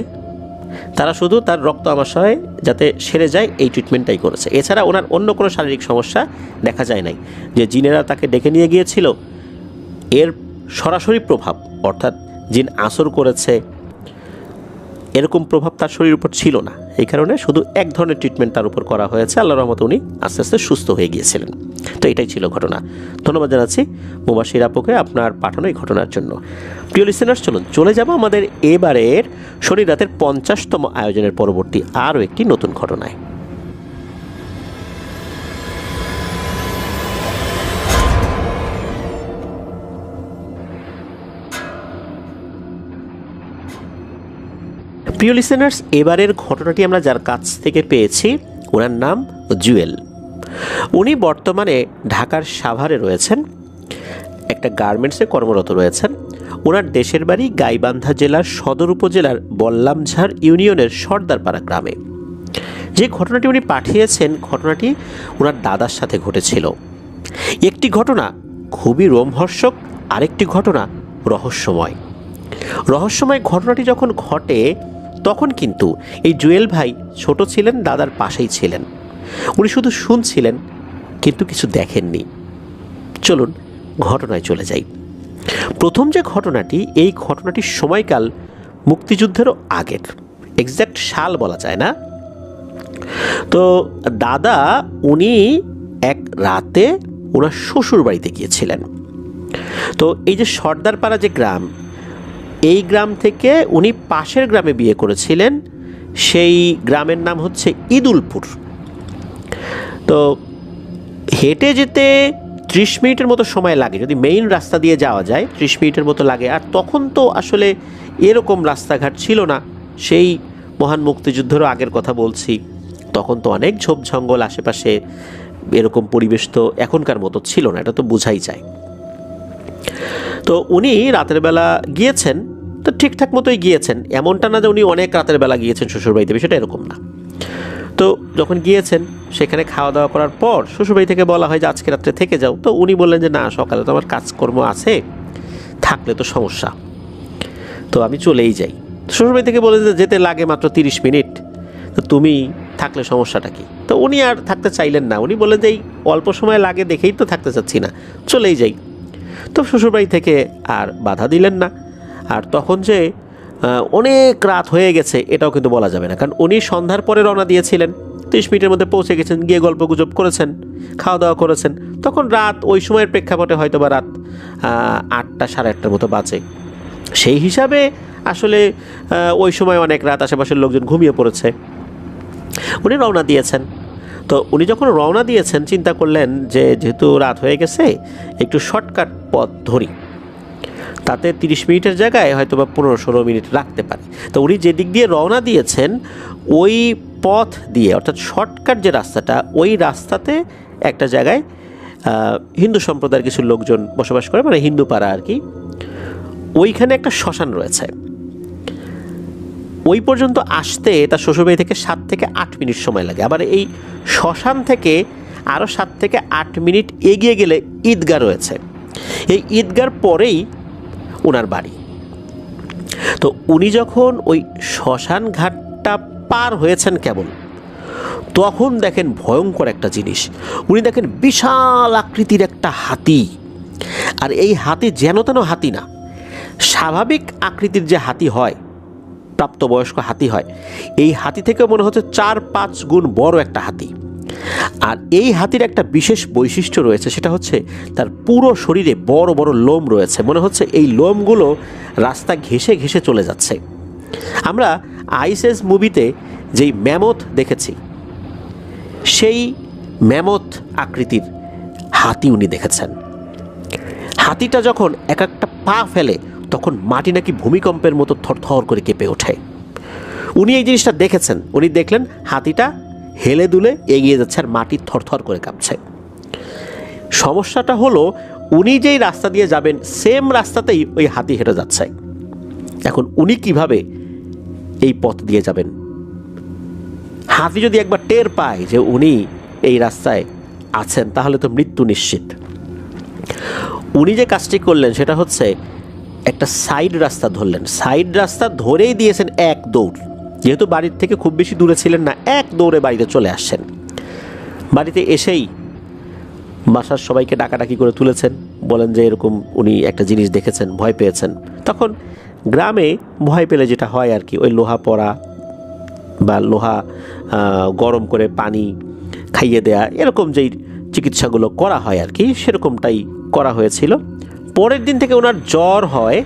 তারা শুধু তার রক্ত আমাশয় যাতে সেরে যায় এই ট্রিটমেন্টটাই করেছে। এছাড়া ওনার অন্য কোনো শারীরিক সমস্যা দেখা যায় নাই। যে জিনেরা তাকে ডেকে নিয়ে গিয়েছিল এর সরাসরি প্রভাব, অর্থাৎ জিন আসর করেছে এরকম প্রভাব তার শরীরের উপর ছিল না। এই কারণে শুধু এক ধরনের ট্রিটমেন্ট তার উপর করা হয়েছে। আল্লাহর রহমতে উনি আস্তে আস্তে সুস্থ হয়ে গিয়েছিলেন। তো এটাই ছিল ঘটনা। ধন্যবাদ জানাচ্ছি মুবাশির আপুকে আপনার পাঠানো এই ঘটনার জন্য। প্রিয় লিসেনার্স, চলুন চলে যাব আমাদের এবারের শনি রাতের 50তম আয়োজনের পরবর্তী আরও একটি নতুন ঘটনায়। প্রিয় লিসেনার্স, এবারের ঘটনাটি আমরা যার কাছ থেকে পেয়েছি ওনার নাম জুয়েল। উনি বর্তমানে ঢাকার সাভারে রয়েছেন, একটা গার্মেন্টসে কর্মরত রয়েছেন। ওনার দেশের বাড়ি গাইবান্ধা জেলার সদর উপজেলার বল্লামঝাড় ইউনিয়নের সর্দারপাড়া গ্রামে। যে ঘটনাটি উনি পাঠিয়েছেন, ঘটনাটি ওনার দাদার সাথে ঘটেছিল। একটি ঘটনা খুবই রোমহর্ষক, আরেকটি ঘটনা রহস্যময়। রহস্যময় ঘটনাটি যখন ঘটে তখন কিন্তু এই জুয়েল ভাই ছোট ছিলেন, দাদার পাশেই ছিলেন। উনি শুধু শুনছিলেন কিন্তু কিছু দেখেননি। চলুন ঘটনায় চলে যাই। প্রথম যে ঘটনাটি, এই ঘটনাটির সময়কাল মুক্তিযুদ্ধেরও আগের, এক্স্যাক্ট সাল বলা যায় না। তো দাদা উনি এক রাতে ওনার শ্বশুর বাড়িতে গিয়েছিলেন। তো এই যে সর্দারপাড়া যে গ্রাম, এই গ্রাম থেকে উনি পাশের গ্রামে বিয়ে করেছিলেন। সেই গ্রামের নাম হচ্ছে ইদুলপুর। তো হেঁটে যেতে 30 মিনিটের মতো সময় লাগে, যদি মেইন রাস্তা দিয়ে যাওয়া যায় 30 মিনিটের মতো লাগে। আর তখন তো আসলে এরকম রাস্তাঘাট ছিল না, সেই মহান মুক্তিযুদ্ধেরও আগের কথা বলছি। তখন তো অনেক ঝোপ ঝঙ্গল আশেপাশে, এরকম পরিবেশ তো এখনকার মতো ছিল না, এটা তো বোঝাই যায়। তো উনি রাতের বেলা গিয়েছেন, তো ঠিকঠাক মতোই গিয়েছেন, এমনটা না যে উনি অনেক রাতের বেলা গিয়েছেন শ্বশুরবাড়িতে, বিষয়টা এরকম না। তো যখন গিয়েছেন সেখানে খাওয়া দাওয়া করার পর শ্বশুরবাড়ি থেকে বলা হয় যে আজকে রাত্রে থেকে যাও। তো উনি বললেন যে না, সকালে তো আমার কাজকর্ম আছে, থাকলে তো সমস্যা, তো আমি চলেই যাই। শ্বশুরবাড়ি থেকে বলে যে যেতে লাগে মাত্র 30 মিনিট, তো তুমি থাকলে সমস্যাটা কি? তো উনি আর থাকতে চাইলেন না, উনি বললেন যে এই অল্প সময় লাগে দেখেই তো থাকতে চাচ্ছি না, চলেই যাই। তো শ্বশুরবাড়ি থেকে আর বাধা দিলেন না। আর তখন যে অনেক রাত হয়ে গেছে এটাও কিন্তু বলা যাবে না, কারণ উনি সন্ধ্যার পরে রওনা দিয়েছিলেন, 30 মিনিটের মধ্যে পৌঁছে গেছেন, গিয়ে গল্প গুজব করেছেন, খাওয়া দাওয়া করেছেন। তখন রাত ওই সময়ের প্রেক্ষাপটে হয়তো বা রাত 8টা সাড়ে 8টার মতো বাজে। সেই হিসাবে আসলে ওই সময় অনেক রাত, আশেপাশের লোকজন ঘুমিয়ে পড়েছে। উনি রওনা দিয়েছেন। তো উনি যখন রওনা দিয়েছেন চিন্তা করলেন যে যেহেতু রাত হয়ে গেছে একটু শর্টকাট পথ ধরি, তাতে 30 মিনিটের জায়গায় হয়তো বা 15-16 মিনিট রাখতে পারে। তো উনি যে দিক দিয়ে রওনা দিয়েছেন ওই পথ দিয়ে, অর্থাৎ শর্টকাট যে রাস্তাটা, ওই রাস্তাতে একটা জায়গায় হিন্দু সম্প্রদায়ের কিছু লোকজন বসবাস করে, মানে হিন্দু পাড়া আর কি। ওইখানে একটা শ্মশান রয়েছে। ওই পর্যন্ত আসতে তার শ্বশুরবাড়ি থেকে 7 থেকে 8 মিনিট সময় লাগে। আবার এই শ্মশান থেকে আরও 7 থেকে 8 মিনিট এগিয়ে গেলে ঈদগাহ রয়েছে। এই ঈদগার পরেই ওনার বাড়ি। তো উনি যখন ওই শ্মশান ঘাটটা পার হয়েছেন কেবল, তখন দেখেন ভয়ঙ্কর একটা জিনিস। উনি দেখেন বিশাল আকৃতির একটা হাতি। আর এই হাতি যেন তেন হাতি না, স্বাভাবিক আকৃতির যে হাতি হয়, প্রাপ্তবয়স্ক হাতি হয়, এই হাতি থেকে মনে হচ্ছে 4-5 গুণ বড় একটা হাতি। আর এই হাতির একটা বিশেষ বৈশিষ্ট্য রয়েছে, সেটা হচ্ছে তার পুরো শরীরে বড় বড় লোম রয়েছে। মনে হচ্ছে এই লোমগুলো রাস্তা ঘেঁষে ঘেঁষে চলে যাচ্ছে। আমরা আইস এজ মুভিতে যেই ম্যামথ দেখেছি, সেই ম্যামথ আকৃতির হাতি উনি দেখেছেন। হাতিটা যখন এক একটা পা ফেলে তখন মাটি নাকি ভূমিকম্পের মতো থরথর করে কেঁপে ওঠে। উনি এই জিনিসটা দেখেছেন। উনি দেখলেন হাতিটা হেলে দুলে এগিয়ে যাচ্ছে আর মাটি থরথর করে কাঁপছে। সমস্যাটা হলো উনি যেই রাস্তা দিয়ে যাবেন সেম রাস্তাতেই ওই হাতি হেঁটে যাচ্ছে। এখন উনি কিভাবে এই পথ দিয়ে যাবেন? হাতি যদি একবার টের পায় যে উনি এই রাস্তায় আছেন তাহলে তো মৃত্যু নিশ্চিত। উনি যে কাজটি করলেন সেটা হচ্ছে একটা সাইড রাস্তা ধরলেন। সাইড রাস্তা ধরেই দিয়েছেন এক দৌড়। যেহেতু বাড়ির থেকে খুব বেশি দূরে ছিলেন না, এক দৌড়ে বাড়িতে চলে আসছেন। বাড়িতে এসেই বাসার সবাইকে ডাকাডাকি করে তুলেছেন, বলেন যে এরকম উনি একটা জিনিস দেখেছেন, ভয় পেয়েছেন। তখন গ্রামে ভয় পেলে যেটা হয় আর কি, ওই লোহা পড়া বা লোহা গরম করে পানি খাইয়ে দেয়া, এরকম যেই চিকিৎসাগুলো করা হয় আর কি, সেরকমটাই করা হয়েছিল। পরের দিন থেকে ওনার জ্বর হয়,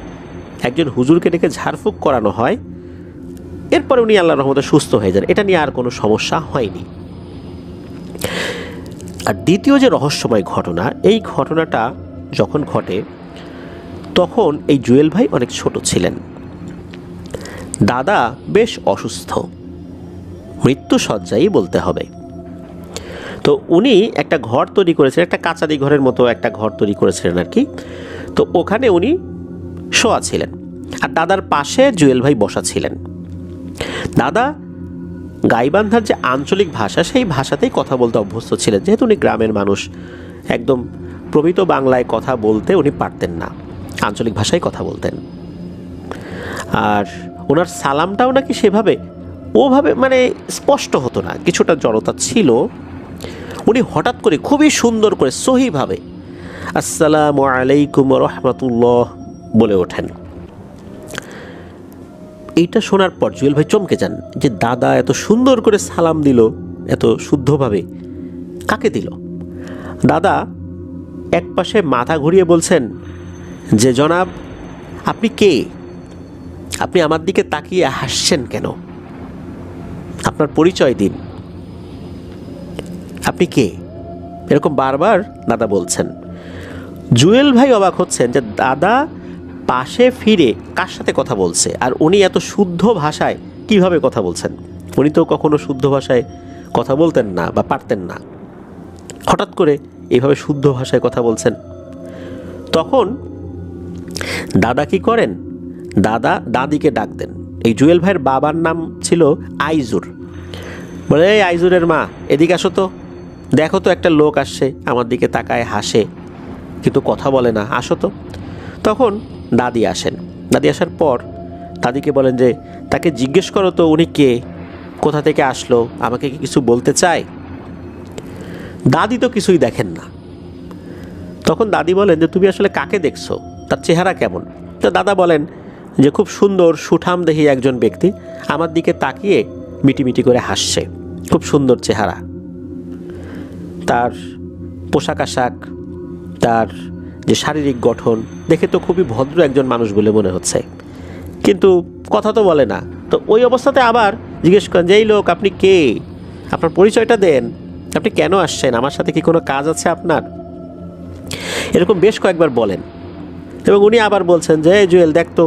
একজন হুজুরকে ডেকে ঝাড়ফুঁক করানো হয়। এরপরে উনি আল্লাহর রহমতে সুস্থ হয়ে যান। এটা নিয়ে আর কোনো সমস্যা হয়নি। আর দ্বিতীয় যে রহস্যময় ঘটনা, এই ঘটনাটা যখন ঘটে তখন এই জুয়েল ভাই অনেক ছোট ছিলেন। দাদা বেশ অসুস্থ, মৃত্যুশয্যাই বলতে হবে। তো উনি একটা ঘর তৈরি করেছিলেন, একটা কাচারি ঘরের মতো একটা ঘর তৈরি করেছিলেন আর কি। তো ওখানে উনি শোয়া ছিলেন, আর দাদার পাশে জুয়েল ভাই বসা ছিলেন। দাদা গাইবান্ধার যে আঞ্চলিক ভাষা, সেই ভাষাতেই কথা বলতে অভ্যস্ত ছিলেন, যেহেতু উনি গ্রামের মানুষ, একদম প্রমিত বাংলায় কথা বলতে উনি পারতেন না, আঞ্চলিক ভাষায় কথা বলতেন। আর ওনার সালামটাও নাকি ওভাবে মানে স্পষ্ট হতো না, কিছুটা জড়তা ছিল। উনি হঠাৎ করে খুবই সুন্দর করে সহিভাবে আসসালামু আলাইকুম রহমতুল্লাহ বলে ওঠেন। এইটা শোনার পর জুয়েল ভাই চমকে যান যে দাদা এত সুন্দর করে সালাম দিল, এত শুদ্ধভাবে, কাকে দিল? দাদা একপাশে মাথা ঘুরিয়ে বলছেন যে জনাব, আপনি কে? আপনি আমার দিকে তাকিয়ে হাসছেন কেন? আপনার পরিচয় দিন, আপনি কে? এরকম বারবার দাদা বলছেন। জুয়েল ভাই অবাক হচ্ছেন যে দাদা পাশে ফিরে কার সাথে কথা বলছে, আর উনি এত শুদ্ধ ভাষায় কিভাবে কথা বলছেন। উনি তো কখনো শুদ্ধ ভাষায় কথা বলতেন না বা পারতেন না, হঠাৎ করে এইভাবে শুদ্ধ ভাষায় কথা বলছেন। তখন দাদা কি করেন, দাদা দাদিকে ডাক দেন। এই জুয়েল ভাইয়ের বাবার নাম ছিল আইজুর। বলে, এই আইজুরের মা, এদিকে আসো তো, দেখো তো একটা লোক আসছে, আমার দিকে তাকায় হাসে কিন্তু কথা বলে না, আসো তো। তখন দাদি আসেন। দাদি আসার পর দাদিকে বলেন যে তাকে জিজ্ঞেস করো তো উনি কে, কোথা থেকে আসলো, আমাকে কি কিছু বলতে চায়? দাদি তো কিছুই দেখেন না। তখন দাদি বলেন যে তুমি আসলে কাকে দেখছো, তার চেহারা কেমন? তো দাদা বলেন যে খুব সুন্দর সুঠাম দেহি একজন ব্যক্তি, আমার দিকে তাকিয়ে মিটিমিটি করে হাসছে, খুব সুন্দর চেহারা, তার পোশাক আশাক, তার যে শারীরিক গঠন দেখে তো খুবই ভদ্র একজন মানুষ বলে মনে হচ্ছে, কিন্তু কথা তো বলে না। তো ওই অবস্থাতে আবার জিজ্ঞেস করেন যে এই লোক, আপনি কে? আপনার পরিচয়টা দেন, আপনি কেন আসছেন, আমার সাথে কি কোনো কাজ আছে আপনার? এরকম বেশ কয়েকবার বলেন। এবং উনি আবার বলছেন যে এই জুয়েল, দেখ তো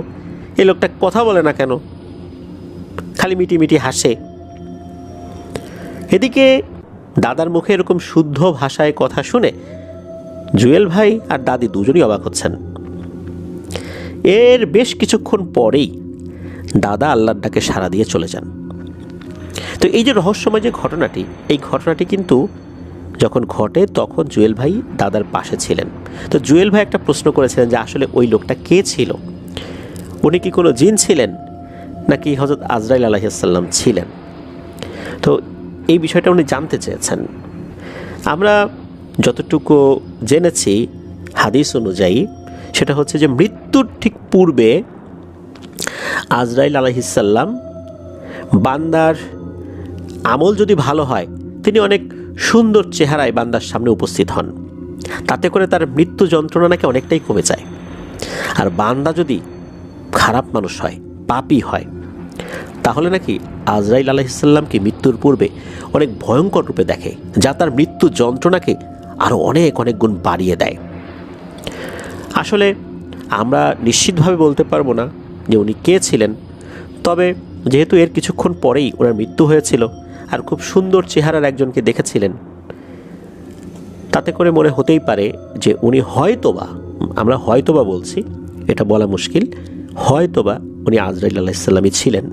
এই লোকটা কথা বলে না কেন, খালি মিটিমিটি হাসে। এদিকে দাদার মুখে এরকম শুদ্ধ ভাষায় কথা শুনে জুয়েল ভাই আর দাদি দুজনই অবাক হচ্ছেন। এর বেশ কিছুক্ষণ পরেই দাদা আল্লাহর ডাকে সাড়া দিয়ে চলে যান। তো এই যে রহস্যময় যে ঘটনাটি, এই ঘটনাটি কিন্তু যখন ঘটে তখন জুয়েল ভাই দাদার পাশে ছিলেন। তো জুয়েল ভাই একটা প্রশ্ন করেছিলেন যে আসলে ওই লোকটা কে ছিল, উনি কি কোনো জিন ছিলেন নাকি হযরত আজরাইল আলাইহিস সালাম ছিলেন? তো এই বিষয়টা উনি জানতে চেয়েছেন। আমরা যতটুকু জেনেছি হাদিস অনুযায়ী, সেটা হচ্ছে যে মৃত্যুর ঠিক পূর্বে আজরাইল আলাইহিস সালাম, বান্দার আমল যদি ভালো হয়, তিনি অনেক সুন্দর চেহারায় বান্দার সামনে উপস্থিত হন, তাতে করে তার মৃত্যু যন্ত্রণা নাকি অনেকটাই কমে যায়। আর বান্দা যদি খারাপ মানুষ হয়, পাপী হয়, তাহলে নাকি আজরাইল আলাইহিস সালামকে মৃত্যুর পূর্বে অনেক ভয়ঙ্কর রূপে দেখে, যা তার মৃত্যু যন্ত্রণাকে আরও অনেক অনেক গুণ বাড়িয়ে দেয়। আসলে আমরা নিশ্চিতভাবে বলতে পারবো না যে উনি কে ছিলেন, তবে যেহেতু এর কিছুক্ষণ পরেই ওনার মৃত্যু হয়েছিল আর খুব সুন্দর চেহারার একজনকে দেখেছিলেন, তাতে করে মনে হতেই পারে যে উনি হয়তোবা, আমরা হয়তোবা বলছি, এটা বলা মুশকিল, হয়তোবা উনি আজরাইল আলাইহিস সালামই ছিলেন,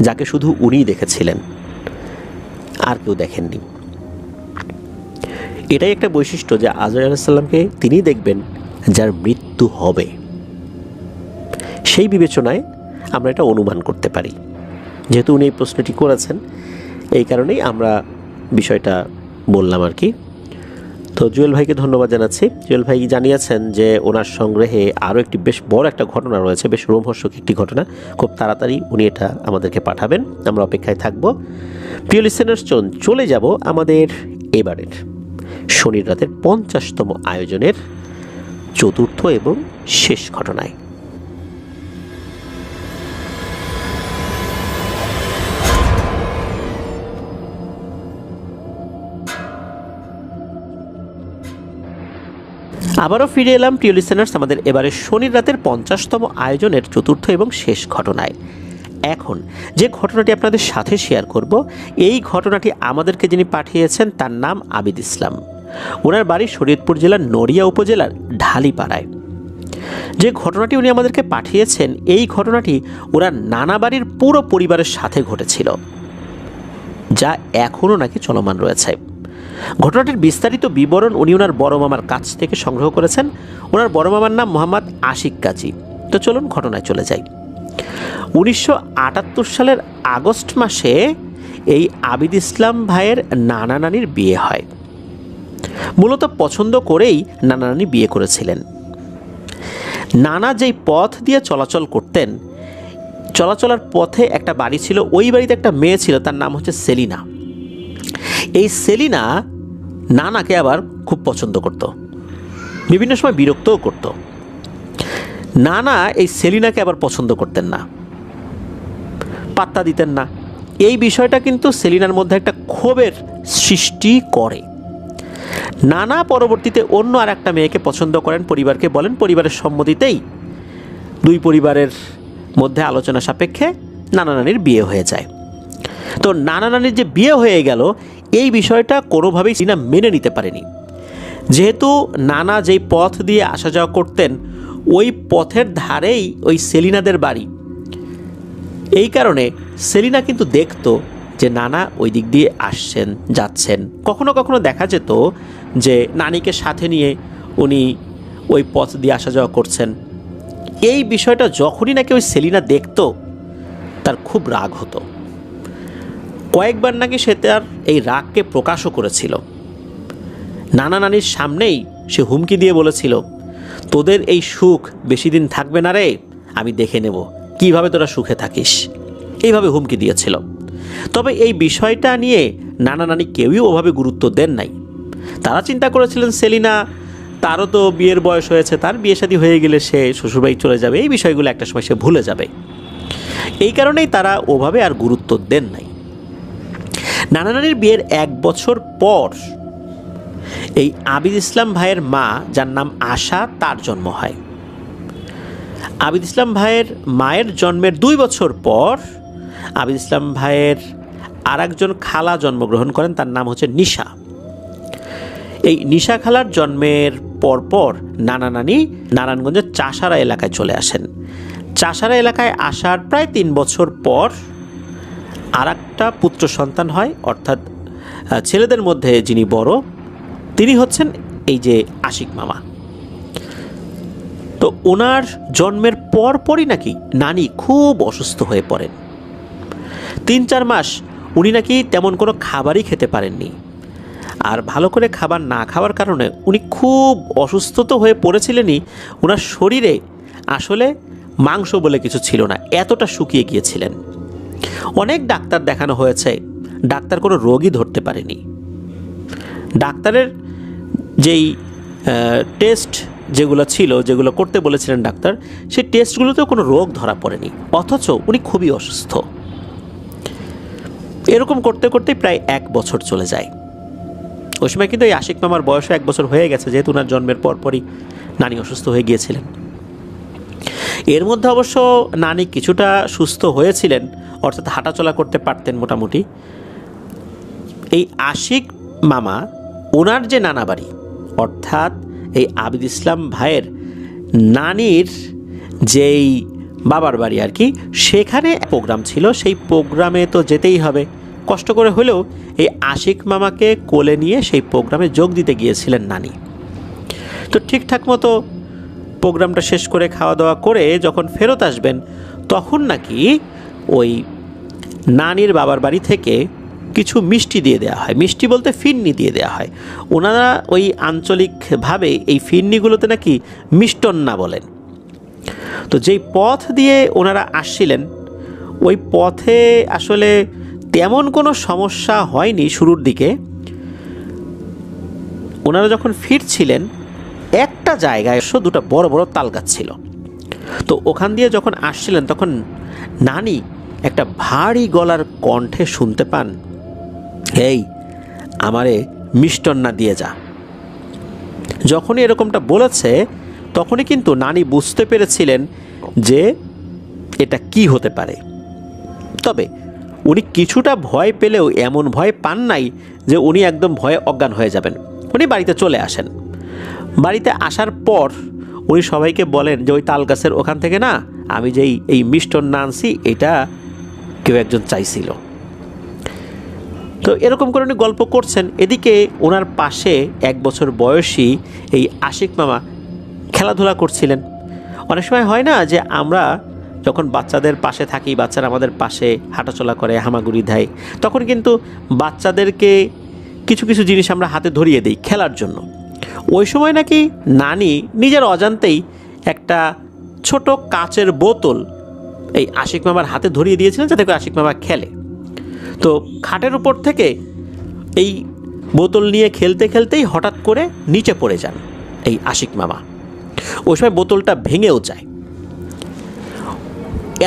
যাকে শুধু উনিই দেখেছিলেন, আর কেউ দেখেননি। এটাই একটা বৈশিষ্ট্য যে আজরাইল আলাইহিস সালামকে তিনিই দেখবেন যার মৃত্যু হবে। সেই বিবেচনায় আমরা এটা অনুমান করতে পারি। যেহেতু উনি এই প্রশ্নটি করেছেন, এই কারণেই আমরা বিষয়টা বললাম আর কি। তো জুয়েল ভাইকে ধন্যবাদ জানাচ্ছি। জুয়েল ভাই জানিয়েছেন যে ওনার সংগ্রহে আরও একটি বেশ বড় একটা ঘটনা রয়েছে, বেশ রোমহর্ষক একটি ঘটনা, খুব তাড়াতাড়ি উনি এটা আমাদেরকে পাঠাবেন, আমরা অপেক্ষায় থাকব। প্রিয় লিসেনার্স, চলে যাব আমাদের এবারের শনির রাতের 50তম আয়োজনের চতুর্থ এবং শেষ ঘটনায়। আবারও ফিরে এলাম প্রিয় লিসেনার্স আমাদের এবারে শনির রাতের 50তম আয়োজনের চতুর্থ এবং শেষ ঘটনায়। এখন যে ঘটনাটি আপনাদের সাথে শেয়ার করব, এই ঘটনাটি আমাদেরকে যিনি পাঠিয়েছেন তার নাম আবিদ ইসলাম। ওনার বাড়ি শরীয়তপুর জেলার নড়িয়া উপজেলার ঢালিপাড়ায়। যে ঘটনাটি উনি আমাদেরকে পাঠিয়েছেন, এই ঘটনাটি ওনার নানা বাড়ির পুরো পরিবারের সাথে ঘটেছিল, যা এখনও নাকি চলমান রয়েছে। ঘটনাটির বিস্তারিত বিবরণ উনি ওনার বড় মামার কাছ থেকে সংগ্রহ করেছেন। ওনার বড় মামার নাম মোহাম্মদ আশিক কাজী। তো চলুন ঘটনায় চলে যাই। 1978 সালের আগস্ট মাসে এই আবিদ ইসলাম ভাইয়ের নানা নানির বিয়ে হয়। মূলত পছন্দ করেই নানা নানি বিয়ে করেছিলেন। নানা যেই পথ দিয়ে চলাচল করতেন, চলাচলের পথে একটা বাড়ি ছিল, ওই বাড়িতে একটা মেয়ে ছিল, তার নাম হচ্ছে সেলিনা। এই সেলিনা নানাকে আবার খুব পছন্দ করত, বিভিন্ন সময় বিরক্তও করত। নানা এই সেলিনাকে আবার পছন্দ করতেন না, পাত্তা দিতেন না। এই বিষয়টা কিন্তু সেলিনার মধ্যে একটা ক্ষোভের সৃষ্টি করে। নানা পরবর্তীতে অন্য আর একটা মেয়েকে পছন্দ করেন, পরিবারকে বলেন, পরিবারের সম্মতিতেই দুই পরিবারের মধ্যে আলোচনা সাপেক্ষে নানা নানির বিয়ে হয়ে যায়। তো নানা নানির যে বিয়ে হয়ে গেল, এই বিষয়টা কোনোভাবেই সেলিনা মেনে নিতে পারেনি। যেহেতু নানা যেই পথ দিয়ে আসা যাওয়া করতেন, ওই পথের ধারেই ওই সেলিনাদের বাড়ি। এই কারণে সেলিনা কিন্তু দেখতো যে নানা ওই দিক দিয়ে আসছেন, যাচ্ছেন। কখনো কখনো দেখা যেত যে নানিকে সাথে নিয়ে উনি ওই পথ দিয়ে আসা যাওয়া করছেন। এই বিষয়টা যখনই নাকি ওই সেলিনা দেখতো, তার খুব রাগ হতো। কয়েকবার নাকি সে তার এই রাগকে প্রকাশও করেছিল। নানা নানির সামনেই সে হুমকি দিয়ে বলেছিল, তোদের এই সুখ বেশি দিন থাকবে না রে, আমি দেখে নেব কিভাবে তোরা সুখে থাকিস। এইভাবে হুমকি দিয়েছিল। তবে এই বিষয়টা নিয়ে নানা নানি কেউই ওভাবে গুরুত্ব দেন নাই। তারা চিন্তা করেছিলেন সেলিনা, তারও তো বিয়ের বয়স হয়েছে, তার বিয়ে শাদী হয়ে গেলে সে শ্বশুরবাড়ি চলে যাবে, এই বিষয়গুলো একটা সময় সে ভুলে যাবে। এই কারণেই তারা ওভাবে আর গুরুত্ব দেন নাই। নানা নানির বিয়ের 1 বছর পর এই আবিদ ইসলাম ভাইয়ের মা, যার নাম আশা, তার জন্ম হয়। আবিদ ইসলাম ভাইয়ের মায়ের জন্মের 2 বছর পর আবিদ ইসলাম ভাইয়ের আর একজন খালা জন্মগ্রহণ করেন, তার নাম হচ্ছে নিশা। এই নিশা খালার জন্মের পরপর নানা নানি নারায়ণগঞ্জের চাষারা এলাকায় চলে আসেন। চাষারা এলাকায় আসার প্রায় 3 বছর পর আর একটা পুত্র সন্তান হয়, অর্থাৎ ছেলেদের মধ্যে যিনি বড় তিনি হচ্ছেন এই যে আশিক মামা। তো ওনার জন্মের পরপরই নাকি নানি খুব অসুস্থ হয়ে পড়েন। 3-4 মাস উনি নাকি তেমন কোনো খাবারই খেতে পারেননি। আর ভালো করে খাবার না খাওয়ার কারণে উনি খুব অসুস্থ তো হয়ে পড়েছিলেনই, ওনার শরীরে আসলে মাংস বলে কিছু ছিল না, এতটা শুকিয়ে গিয়েছিলেন। অনেক ডাক্তার দেখানো হয়েছে, ডাক্তার কোনো রোগই ধরতে পারেনি। ডাক্তারের যেই টেস্ট যেগুলো ছিল, যেগুলো করতে বলেছিলেন ডাক্তার, সেই টেস্টগুলোতেও কোনো রোগ ধরা পড়েনি, অথচ উনি খুবই অসুস্থ। এরকম করতে করতেই প্রায় 1 বছর চলে যায়। ওই সময় কিন্তু এই আশিক মামার বয়সও 1 বছর হয়ে গেছে, যেহেতু ওনার জন্মের পরপরই নানি অসুস্থ হয়ে গিয়েছিলেন। এর মধ্যে অবশ্য নানি কিছুটা সুস্থ হয়েছিলেন, অর্থাৎ হাঁটাচলা করতে পারতেন মোটামুটি। এই আশিক মামা ওনার যে নানা বাড়ি, অর্থাৎ এই আবিদ ইসলাম ভাইয়ের নানির যেই বাবার বাড়ি আর কি, সেখানে প্রোগ্রাম ছিল। সেই প্রোগ্রামে তো যেতেই হবে, কষ্ট করে হলেও এই আশিক মামাকে কোলে নিয়ে সেই প্রোগ্রামে যোগ দিতে গিয়েছিলেন নানি। তো ঠিকঠাক মতো প্রোগ্রামটা শেষ করে খাওয়া দাওয়া করে যখন ফেরত আসবেন, তখন নাকি ওই নানির বাবার বাড়ি থেকে কিছু মিষ্টি দিয়ে দেওয়া হয়। মিষ্টি বলতে ফিরনি দিয়ে দেওয়া হয়। ওনারা ওই আঞ্চলিকভাবে এই ফিরনিগুলোতে নাকি মিষ্টন্না বলেন। তো যেই পথ দিয়ে ওনারা আসছিলেন, ওই পথে আসলে তেমন কোনো সমস্যা হয়নি শুরুর দিকে। ওনারা যখন ফিরছিলেন, একটা জায়গায় 2টা বড় বড় তাল গাছ ছিল। তো ওখান দিয়ে যখন আসছিলেন, তখন নানি একটা ভারী গলার কণ্ঠে শুনতে পান, এই আমারে মিষ্টন্না দিয়ে যা। যখনই এরকমটা বলেছে, তখনই কিন্তু নানি বুঝতে পেরেছিলেন যে এটা কি হতে পারে। তবে উনি কিছুটা ভয় পেলেও এমন ভয় পান নাই যে উনি একদম ভয়ে অজ্ঞান হয়ে যাবেন। উনি বাড়িতে চলে আসেন। বাড়িতে আসার পর উনি সবাইকে বলেন যে ওই তাল গাছের ওখান থেকে না আমি যেই এই মিষ্টান্ন আনছি এটা কেউ একজন চাইছিল। তো এরকম করে উনি গল্প করছেন। এদিকে ওনার পাশে 1 বছর বয়সী এই আশিক মামা খেলাধুলা করছিলেন। অনেক সময় হয় না যে আমরা যখন বাচ্চাদের পাশে থাকি, বাচ্চারা আমাদের পাশে হাঁটাচলা করে, হামাগুড়ি দেয়, তখন কিন্তু বাচ্চাদেরকে কিছু কিছু জিনিস আমরা হাতে ধরিয়ে দিই খেলার জন্য। ওই সময় নাকি নানি নিজের অজান্তেই একটা ছোট কাচের বোতল এই আশিক মামার হাতে ধরিয়ে দিয়েছিলেন যাতে করে আশিক মামা খেলে। তো খাটের উপর থেকে এই বোতল নিয়ে খেলতে খেলতেই হঠাৎ করে নিচে পড়ে যান এই আশিক মামা। ওই সময় বোতলটা ভেঙেও যায়।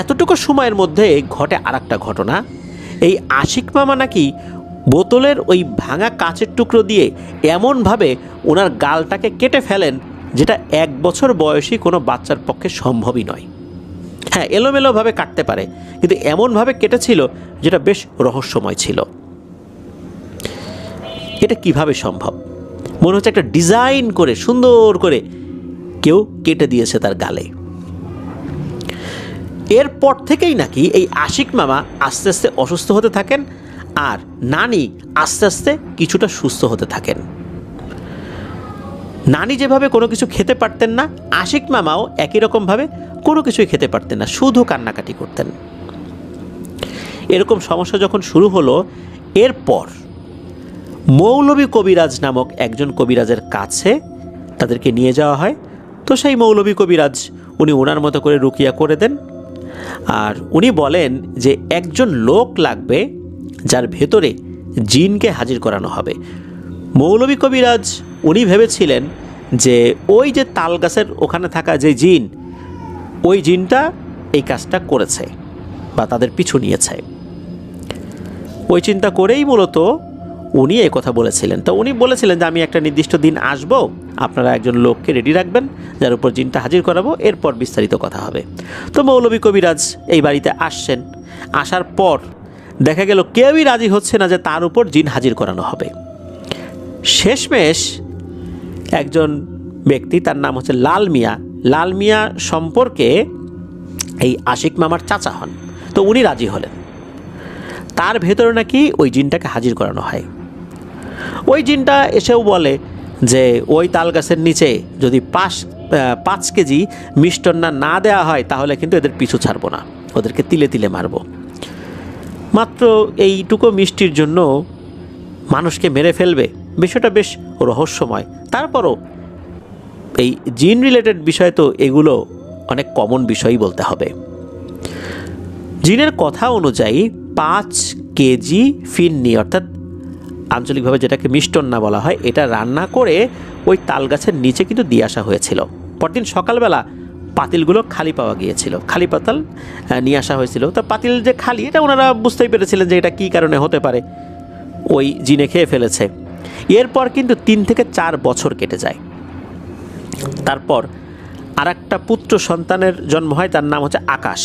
এতটুকু সময়ের মধ্যে ঘটে আরেকটা ঘটনা। এই আশিক মামা নাকি বোতলের ওই ভাঙা কাচের টুকরো দিয়ে এমনভাবে ওনার গালটাকে কেটে ফেলেন যেটা 1 বছর বয়সী কোনো বাচ্চার পক্ষে সম্ভবই নয়। হ্যাঁ, এলোমেলোভাবে কাটতে পারে, কিন্তু এমনভাবে কেটেছিল যেটা বেশ রহস্যময় ছিল। এটা কিভাবে সম্ভব? মনে হচ্ছে একটা ডিজাইন করে সুন্দর করে কেউ কেটে দিয়েছে তার গালে। এরপর থেকেই নাকি এই আশিক মামা আস্তে আস্তে অসুস্থ হতে থাকেন, আর নানি আস্তে আস্তে কিছুটা সুস্থ হতে থাকেন। নানি যেভাবে কোনো কিছু খেতে পারতেন না, আশিক মামাও একই রকমভাবে কোনো কিছুই খেতে পারতেন না, শুধু কান্নাকাটি করতেন। এরকম সমস্যা যখন শুরু হলো, এরপর মৌলভী কবিরাজ নামক একজন কবিরাজের কাছে তাদেরকে নিয়ে যাওয়া হয়। তো সেই মৌলভী কবিরাজ উনি ওনার মতো করে রুকিয়া করে দেন, আর উনি বলেন যে একজন লোক লাগবে যার ভেতরে জিনকে হাজির করানো হবে। মৌলভী কবিরাজ উনি ভেবেছিলেন যে ওই যে তাল গাছের ওখানে থাকা যে জিন, ওই জিনটা এই কাজটা করেছে বা তাদের পিছু নিয়েছে। ওই চিন্তা করেই মূলত উনি এই কথা বলেছিলেন। তো উনি বলেছিলেন যে আমি একটা নির্দিষ্ট দিন আসব, আপনারা একজন লোককে রেডি রাখবেন যার উপর জিনটা হাজির করাবো, এরপর বিস্তারিত কথা হবে। তো মৌলভী কবিরাজ এই বাড়িতে আসছেন। আসার পর দেখা গেল কেউই রাজি হচ্ছে না যে তার উপর জিন হাজির করানো হবে। শেষমেশ একজন ব্যক্তি, তার নাম হচ্ছে লাল মিয়া, লাল মিয়া সম্পর্কে এই আশিক মামার চাচা হন। তো উনি রাজি হলেন। তার ভেতরে নাকি ওই জিনটাকে হাজির করানো হয়। ওই জিনটা এসেও বলে যে ওই তাল গাছের নিচে যদি 5 কেজি মিষ্টান্ন না দেওয়া হয় তাহলে কিন্তু এদের পিছু ছাড়বো না, ওদেরকে তিলে তিলে মারব। মাত্র এইটুকু মিষ্টির জন্য মানুষকে মেরে ফেলবে, বিষয়টা বেশ রহস্যময়। তারপরও এই জিন রিলেটেড বিষয় তো এগুলো অনেক কমন বিষয়ই বলতে হবে। জিনের কথা অনুযায়ী 5 কেজি ফিন্নি, অর্থাৎ আঞ্চলিকভাবে যেটাকে মিষ্টান্ন বলা হয়, এটা রান্না করে ওই তাল গাছের নিচে কিন্তু দিয়ে আসা হয়েছিল। পরদিন সকালবেলা পাতিলগুলো খালি পাওয়া গিয়েছিল, খালি পাতাল নিয়ে আসা হয়েছিল। তো পাতিল যে খালি, এটা ওনারা বুঝতেই পেরেছিলেন যে এটা কী কারণে হতে পারে, ওই জিনে খেয়ে ফেলেছে। এরপর কিন্তু 3 থেকে 4 বছর কেটে যায়। তারপর আরেকটা পুত্র সন্তানের জন্ম হয়, তার নাম হচ্ছে আকাশ।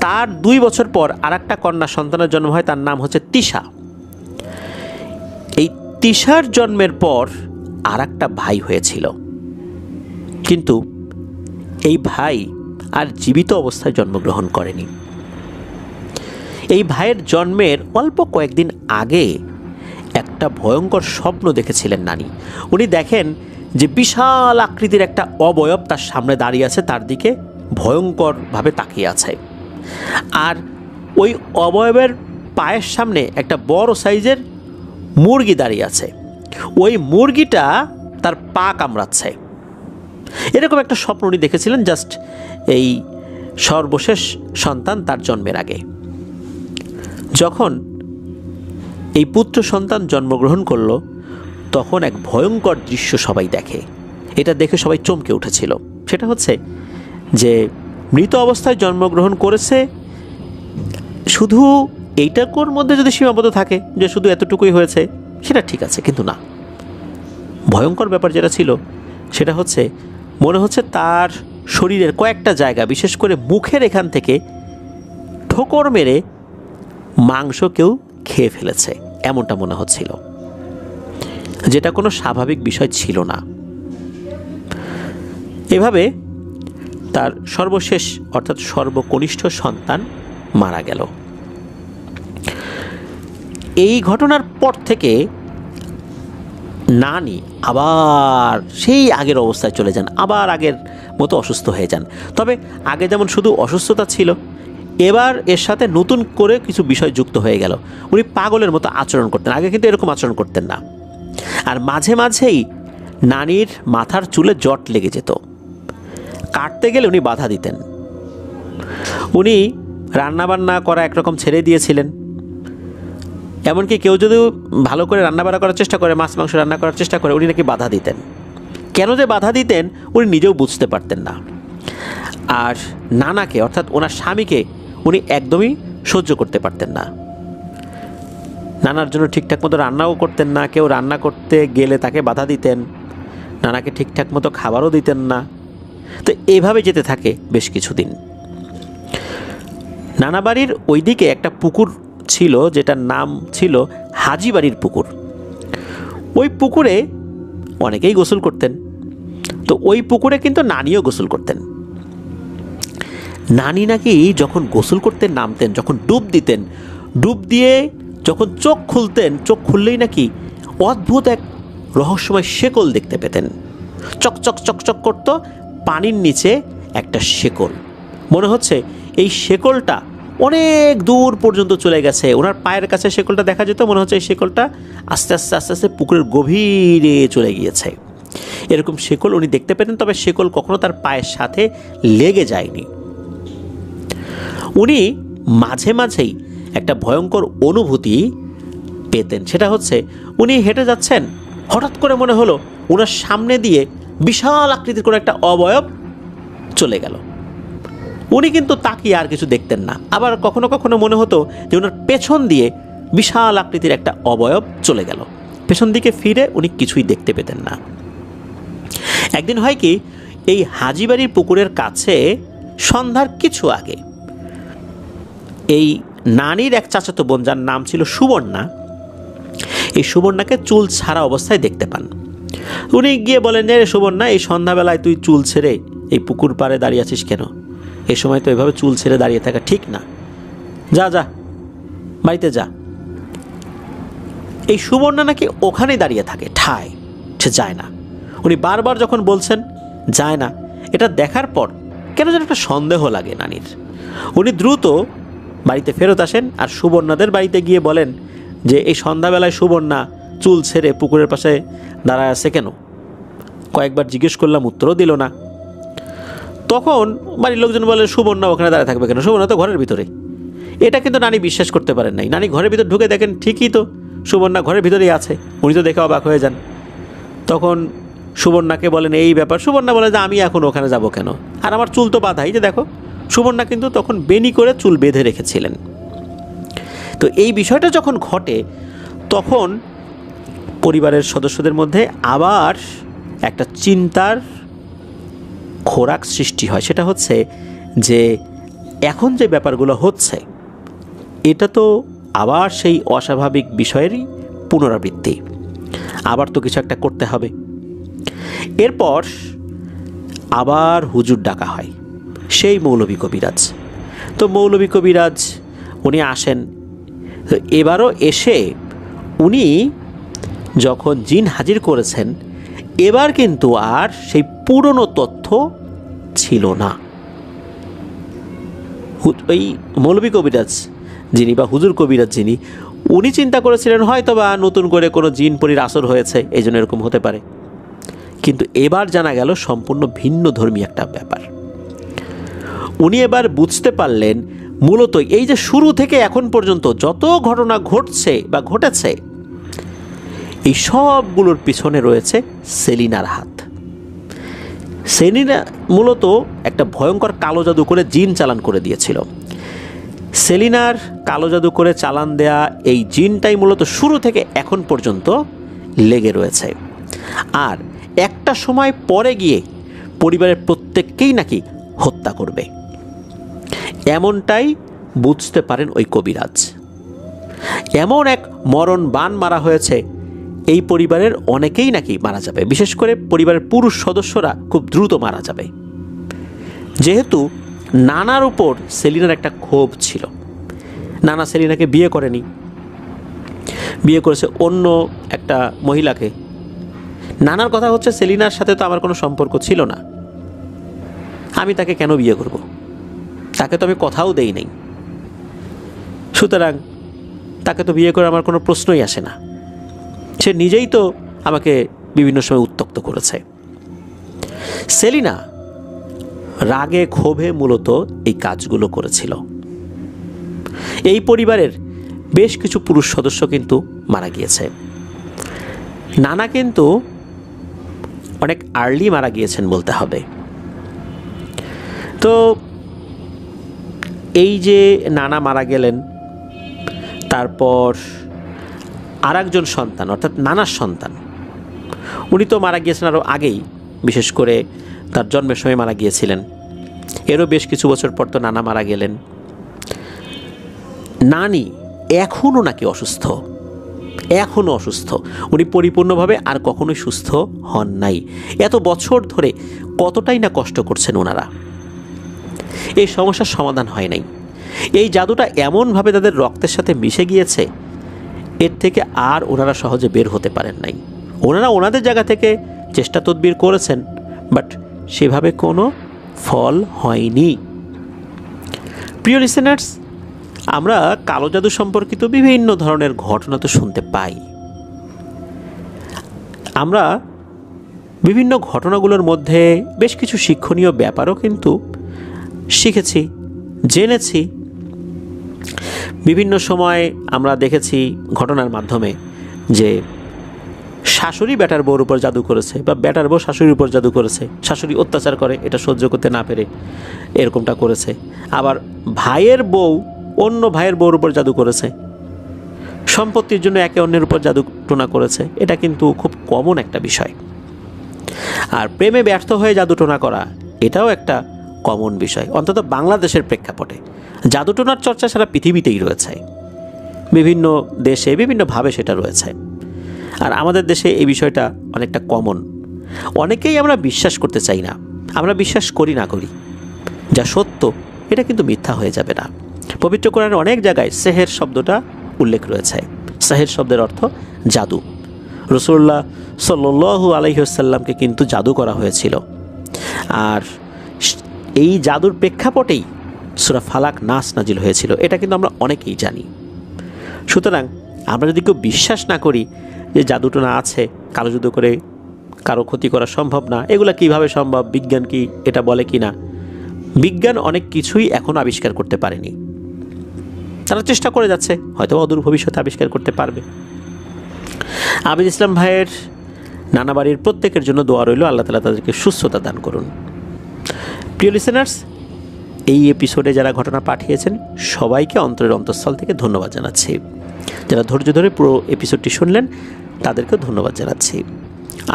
তার 2 বছর পর আরেকটা কন্যা সন্তানের জন্ম হয়, তার নাম হচ্ছে তিশা। এই তিশার জন্মের পর আরেকটা ভাই হয়েছিল, কিন্তু এই ভাই আর জীবিত অবস্থায় জন্মগ্রহণ করেনি। এই ভাইয়ের জন্মের অল্প কয়েকদিন আগে একটা ভয়ঙ্কর স্বপ্ন দেখেছিলেন নানি। উনি দেখেন যে বিশাল আকৃতির একটা অবয়ব তার সামনে দাঁড়িয়ে আছে, তার দিকে ভয়ঙ্করভাবে তাকিয়ে আছে। আর ওই অবয়বের পায়ের সামনে একটা বড় সাইজের মুরগি দাঁড়িয়ে আছে। ওই মুরগিটা তার পা কামড়াচ্ছে। এরকম একটা স্বপ্ন উনি দেখেছিলেন জাস্ট এই সর্বশেষ সন্তান তার জন্মের আগে। যখন এই পুত্র সন্তান জন্মগ্রহণ করলো, তখন এক ভয়ঙ্কর দৃশ্য সবাই দেখে। এটা দেখে সবাই চমকে উঠেছিল। সেটা হচ্ছে যে মৃত অবস্থায় জন্মগ্রহণ করেছে, শুধু এইটার মধ্যে যদি সীমাবদ্ধ থাকে যে শুধু এতটুকুই হয়েছে, সেটা ঠিক আছে, কিন্তু না, ভয়ঙ্কর ব্যাপার যেটা ছিল সেটা হচ্ছে মনে হচ্ছে তার শরীরের কয়েকটা জায়গা, বিশেষ করে মুখের এখান থেকে ঠোকর মেরে মাংস কেউ খেয়ে ফেলেছে এমনটা মনে হচ্ছিল, যেটা কোনো স্বাভাবিক বিষয় ছিল না। এভাবে তার সর্বশেষ অর্থাৎ সর্বকনিষ্ঠ সন্তান মারা গেল। এই ঘটনার পর থেকে নানি আবার সেই আগের অবস্থায় চলে যান, আবার আগের মতো অসুস্থ হয়ে যান। তবে আগে যেমন শুধু অসুস্থতা ছিল, এবার এর সাথে নতুন করে কিছু বিষয় যুক্ত হয়ে গেল। উনি পাগলের মতো আচরণ করতেন, আগে কিন্তু এরকম আচরণ করতেন না। আর মাঝে মাঝেই নানির মাথার চুলে জট লেগে যেত, কাটতে গেলে উনি বাধা দিতেন। উনি রান্নাবান্না করা একরকম ছেড়ে দিয়েছিলেন, এমনকি কেউ যদি ভালো করে রান্নাবান্না করার চেষ্টা করে, মাছ মাংস রান্না করার চেষ্টা করে, উনি নাকি বাধা দিতেন। কেন যে বাধা দিতেন উনি নিজেও বুঝতে পারতেন না। আর নানাকে অর্থাৎ ওনার স্বামীকে উনি একদমই সহ্য করতে পারতেন না। নানার জন্য ঠিকঠাক মতো রান্নাও করতেন না, কেউ রান্না করতে গেলে তাকে বাধা দিতেন, নানাকে ঠিকঠাক মতো খাবারও দিতেন না। তো এইভাবে যেতে থাকে বেশ কিছুদিন। নানা বাড়ির ওইদিকে একটা পুকুর ছিল, যেটার নাম ছিল হাজি বাড়ির পুকুর। ওই পুকুরে অনেকেই গোসল করতেন। তো ওই পুকুরে কিন্তু নানিও গোসল করতেন। নানি নাকি যখন গোসল করতে নামতেন, যখন ডুব দিতেন, ডুব দিয়ে যখন চোখ খুলতেন, চোখ খুললেই নাকি অদ্ভুত এক রহস্যময় শেকল দেখতে পেতেন। চকচক চকচক করতো, পানির নিচে একটা শেকল। মনে হচ্ছে এই শেকলটা অনেক দূর পর্যন্ত চলে গেছে। ওনার পায়ের কাছে শেকলটা দেখা যেত, মনে হচ্ছে এই শেকলটা আস্তে আস্তে আস্তে আস্তে পুকুরের গভীরে চলে গিয়েছে। এরকম শেকল উনি দেখতে পেতেন, তবে শেকল কখনো তার পায়ের সাথে লেগে যায়নি। উনি মাঝে মাঝেই একটা ভয়ঙ্কর অনুভূতি পেতেন। সেটা হচ্ছে উনি হেঁটে যাচ্ছেন, হঠাৎ করে মনে হলো ওনার সামনে দিয়ে বিশাল আকৃতির করে একটা অবয়ব চলে গেল। উনি কিন্তু তাকিয়ে আর কিছু দেখতেন না। আবার কখনো কখনো মনে হতো যে ওনার পেছন দিয়ে বিশাল আকৃতির একটা অবয়ব চলে গেল। পেছন দিকে ফিরে উনি কিছুই দেখতে পেতেন না। একদিন হয় কি, এই হাজিবাড়ির পুকুরের কাছে সন্ধ্যার কিছু আগে এই নানির এক চাচাতো বোন, যার নাম ছিল সুবর্ণা, এই সুবর্ণাকে চুল ছাড়া অবস্থায় দেখতে পান। উনি গিয়ে বলেন, রে সুবর্ণা, এই সন্ধ্যাবেলায় তুই চুল ছেড়ে এই পুকুর পাড়ে দাঁড়িয়ে আছিস কেন? এই সময় তো এভাবে চুল ছেড়ে দাঁড়িয়ে থাকা ঠিক না, যা যা বাড়িতে যা। এই সুবর্ণা নাকি ওখানেই দাঁড়িয়ে থাকে, ঠায়, সে যায় না। উনি বারবার যখন বলছেন যায় না, এটা দেখার পর কেন যেন একটা সন্দেহ লাগে নানির। উনি দ্রুত বাড়িতে ফেরত আসেন আর সুবর্ণাদের বাড়িতে গিয়ে বলেন যে এই সন্ধ্যাবেলায় সুবর্ণা চুল ছেড়ে পুকুরের পাশে দাঁড়ায় আছে কেন? কয়েকবার জিজ্ঞেস করলাম, উত্তরও দিল না। তখন বাড়ির লোকজন বলে, সুবর্ণা ওখানে দাঁড়ায় থাকবে কেন? সুবর্ণা তো ঘরের ভিতরে। এটা কিন্তু নানি বিশ্বাস করতে পারেন নাই। নানি ঘরের ভিতর ঢুকে দেখেন ঠিকই তো সুবর্ণা ঘরের ভিতরেই আছে। উনি তো দেখে অবাক হয়ে যান। তখন সুবর্ণাকে বলেন এই ব্যাপার। সুবর্ণা বলে যে আমি এখন ওখানে যাব কেন, আর আমার চুল তো বাঁধাই, যে দেখো। সুবর্ণা কিন্তু তখন বেনি করে চুল বেঁধে রেখেছিলেন। তো এই বিষয়টা যখন ঘটে, তখন পরিবারের সদস্যদের মধ্যে আবার একটা চিন্তার খোরাক সৃষ্টি হয়। সেটা হচ্ছে যে এখন যে ব্যাপারগুলো হচ্ছে, এটা তো আবার সেই অস্বাভাবিক বিষয়েরই পুনরাবৃত্তি। আবার তো কিছু একটা করতে হবে। এরপর আবার হুজুর ডাকা হয়, সেই মৌলভী কবিরাজ। তো মৌলভী কবিরাজ উনি আসেন। এবারও এসে উনি যখন জিন হাজির করেছেন, এবার কিন্তু আর সেই পুরনো তথ্য ছিল না। ওই মৌলভী কবিরাজ যিনি বা হুজুর কবিরাজ যিনি, উনি চিন্তা করেছিলেন হয়তো বা নতুন করে কোনো জিন পরির আসর হয়েছে, এই জন্য এরকম হতে পারে। কিন্তু এবার জানা গেল সম্পূর্ণ ভিন্ন ধর্মী একটা ব্যাপার। উনি এবার বুঝতে পারলেন মূলত এই যে শুরু থেকে এখন পর্যন্ত যত ঘটনা ঘটছে বা ঘটেছে, এই সবগুলোর পিছনে রয়েছে সেলিনার হাত। সেলিনা মূলত একটা ভয়ঙ্কর কালো জাদু করে জিন চালান করে দিয়েছিল। সেলিনার কালো জাদু করে চালান দেয়া এই জিনটাই মূলত শুরু থেকে এখন পর্যন্ত লেগে রয়েছে। আর একটা সময় পরে গিয়ে পরিবারের প্রত্যেককেই নাকি হত্যা করবে, এমনটাই বুঝতে পারেন ওই কবিরাজ। এমন এক মরণ বাণ মারা হয়েছে, এই পরিবারের অনেকেই নাকি মারা যাবে, বিশেষ করে পরিবারের পুরুষ সদস্যরা খুব দ্রুত মারা যাবে। যেহেতু নানার উপর সেলিনার একটা ক্ষোভ ছিল, নানা সেলিনাকে বিয়ে করেনি, বিয়ে করেছে অন্য একটা মহিলাকে। নানার কথা হচ্ছে, সেলিনার সাথে তো আমার কোনো সম্পর্ক ছিল না, আমি তাকে কেন বিয়ে করব? তাকে তো আমি কথাও দেই নাই, সুতরাং তাকে তো বিয়ে করে আমার কোনো প্রশ্নই আসে না। সে নিজেই তো আমাকে বিভিন্ন সময় উত্ত্যক্ত করেছে। সেলিনা রাগে ক্ষোভে মূলত এই কাজগুলো করেছিল। এই পরিবারের বেশ কিছু পুরুষ সদস্য কিন্তু মারা গিয়েছে। নানা কিন্তু অনেক আর্লি মারা গিয়েছেন বলতে হবে। তো এই যে নানা মারা গেলেন, তারপর আরেকজন সন্তান অর্থাৎ নানার সন্তান, উনি তো মারা গিয়েছেন আরও আগেই, বিশেষ করে তার জন্মের সময় মারা গিয়েছিলেন। এরও বেশ কিছু বছর পর তো নানা মারা গেলেন। নানি এখনও নাকি অসুস্থ, এখনও অসুস্থ। উনি পরিপূর্ণভাবে আর কখনোই সুস্থ হন নাই। এত বছর ধরে কতটাই না কষ্ট করছেন ওনারা, এই সমস্যার সমাধান হয় নাই। এই জাদুটা এমনভাবে তাদের রক্তের সাথে মিশে গিয়েছে, এর থেকে আর ওনারা সহজে বের হতে পারেন নাই। ওনারা ওনাদের জায়গা থেকে চেষ্টা তদবির করেছেন, বাট সেভাবে কোনো ফল হয়নি। প্রিয় লিসেনার্স, আমরা কালো জাদু সম্পর্কিত বিভিন্ন ধরনের ঘটনা তো শুনতে পাই। আমরা বিভিন্ন ঘটনাগুলোর মধ্যে বেশ কিছু শিক্ষণীয় ব্যাপারও কিন্তু শিখেছি, জেনেছি। বিভিন্ন সময় আমরা দেখেছি ঘটনার মাধ্যমে যে শাশুড়ি বেটার বউর উপর জাদু করেছে, বা বেটার বউ শাশুড়ির উপর জাদু করেছে, শাশুড়ি অত্যাচার করে এটা সহ্য করতে না পেরে এরকমটা করেছে। আবার ভাইয়ের বউ অন্য ভাইয়ের বউর উপর জাদু করেছে, সম্পত্তির জন্য একে অন্যের উপর জাদু টোনা করেছে। এটা কিন্তু খুব কমন একটা বিষয়। আর প্রেমে ব্যর্থ হয়ে জাদু টোনা করা, এটাও একটা কমন বিষয়। অন্তত বাংলাদেশের প্রেক্ষাপটে জাদু টোনার চর্চা সারা পৃথিবীতেই রয়েছে, বিভিন্ন দেশে বিভিন্নভাবে সেটা রয়েছে। আর আমাদের দেশে এই বিষয়টা অনেকটা কমন। অনেকেই আমরা বিশ্বাস করতে চাই না, আমরা বিশ্বাস করি না করি, যা সত্য এটা কিন্তু মিথ্যা হয়ে যাবে না। পবিত্র কোরআনের অনেক জায়গায় সেহের শব্দটা উল্লেখ রয়েছে। সেহের শব্দের অর্থ জাদু। রাসূলুল্লাহ সাল্লাল্লাহু আলাইহি ওয়াসাল্লামকে কিন্তু জাদু করা হয়েছিল। আর এই জাদুর প্রেক্ষাপটেই সূরা ফালাক নাস নাজিল হয়েছিল, এটা কিন্তু আমরা অনেকেই জানি। সুতরাং আমরা যদি কেউ বিশ্বাস না করি যে জাদুটোনা আছে, কালো জাদু করে কারো ক্ষতি করা সম্ভব না, এগুলা কিভাবে সম্ভব, বিজ্ঞান কি এটা বলে কি না? বিজ্ঞান অনেক কিছুই এখনও আবিষ্কার করতে পারেনি, তারা চেষ্টা করে যাচ্ছে, হয়তো অদূর ভবিষ্যতে আবিষ্কার করতে পারবে। আবিদ ইসলাম ভাইয়ের নানা বাড়ির প্রত্যেকের জন্য দোয়া রইল, আল্লাহ তাআলা তাদেরকে সুস্থতা দান করুন। প্রিয় লিসেনার্স, এই এপিসোডে যারা ঘটনা পাঠিয়েছেন সবাইকে অন্তরের অন্তঃস্থল থেকে ধন্যবাদ জানাচ্ছি। যারা ধৈর্য ধরে পুরো এপিসোডটি শুনলেন তাদেরকেও ধন্যবাদ জানাচ্ছি।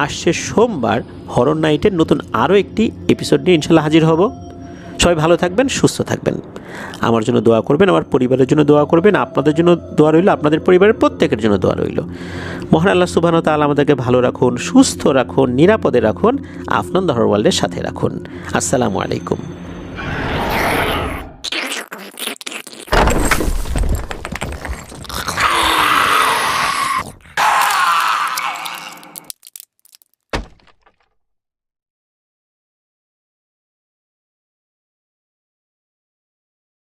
আসছে সোমবার হরর নাইটের নতুন আরও একটি এপিসোড নিয়ে ইনশাল্লাহ হাজির হব। সবাই ভালো থাকবেন, সুস্থ থাকবেন, আমার জন্য দোয়া করবেন, আমার পরিবারের জন্য দোয়া করবেন, আপনাদের জন্য দোয়া রইল, আপনাদের পরিবারের প্রত্যেকের জন্য দোয়া রইল। মহান আল্লাহ সুবহানাহু ওয়া তাআলা আমাদেরকে ভালো রাখুন, সুস্থ রাখুন, নিরাপদে রাখুন, আফনান দ্য হরর ওয়ার্ল্ডের সাথে রাখুন। আসসালামু আলাইকুম।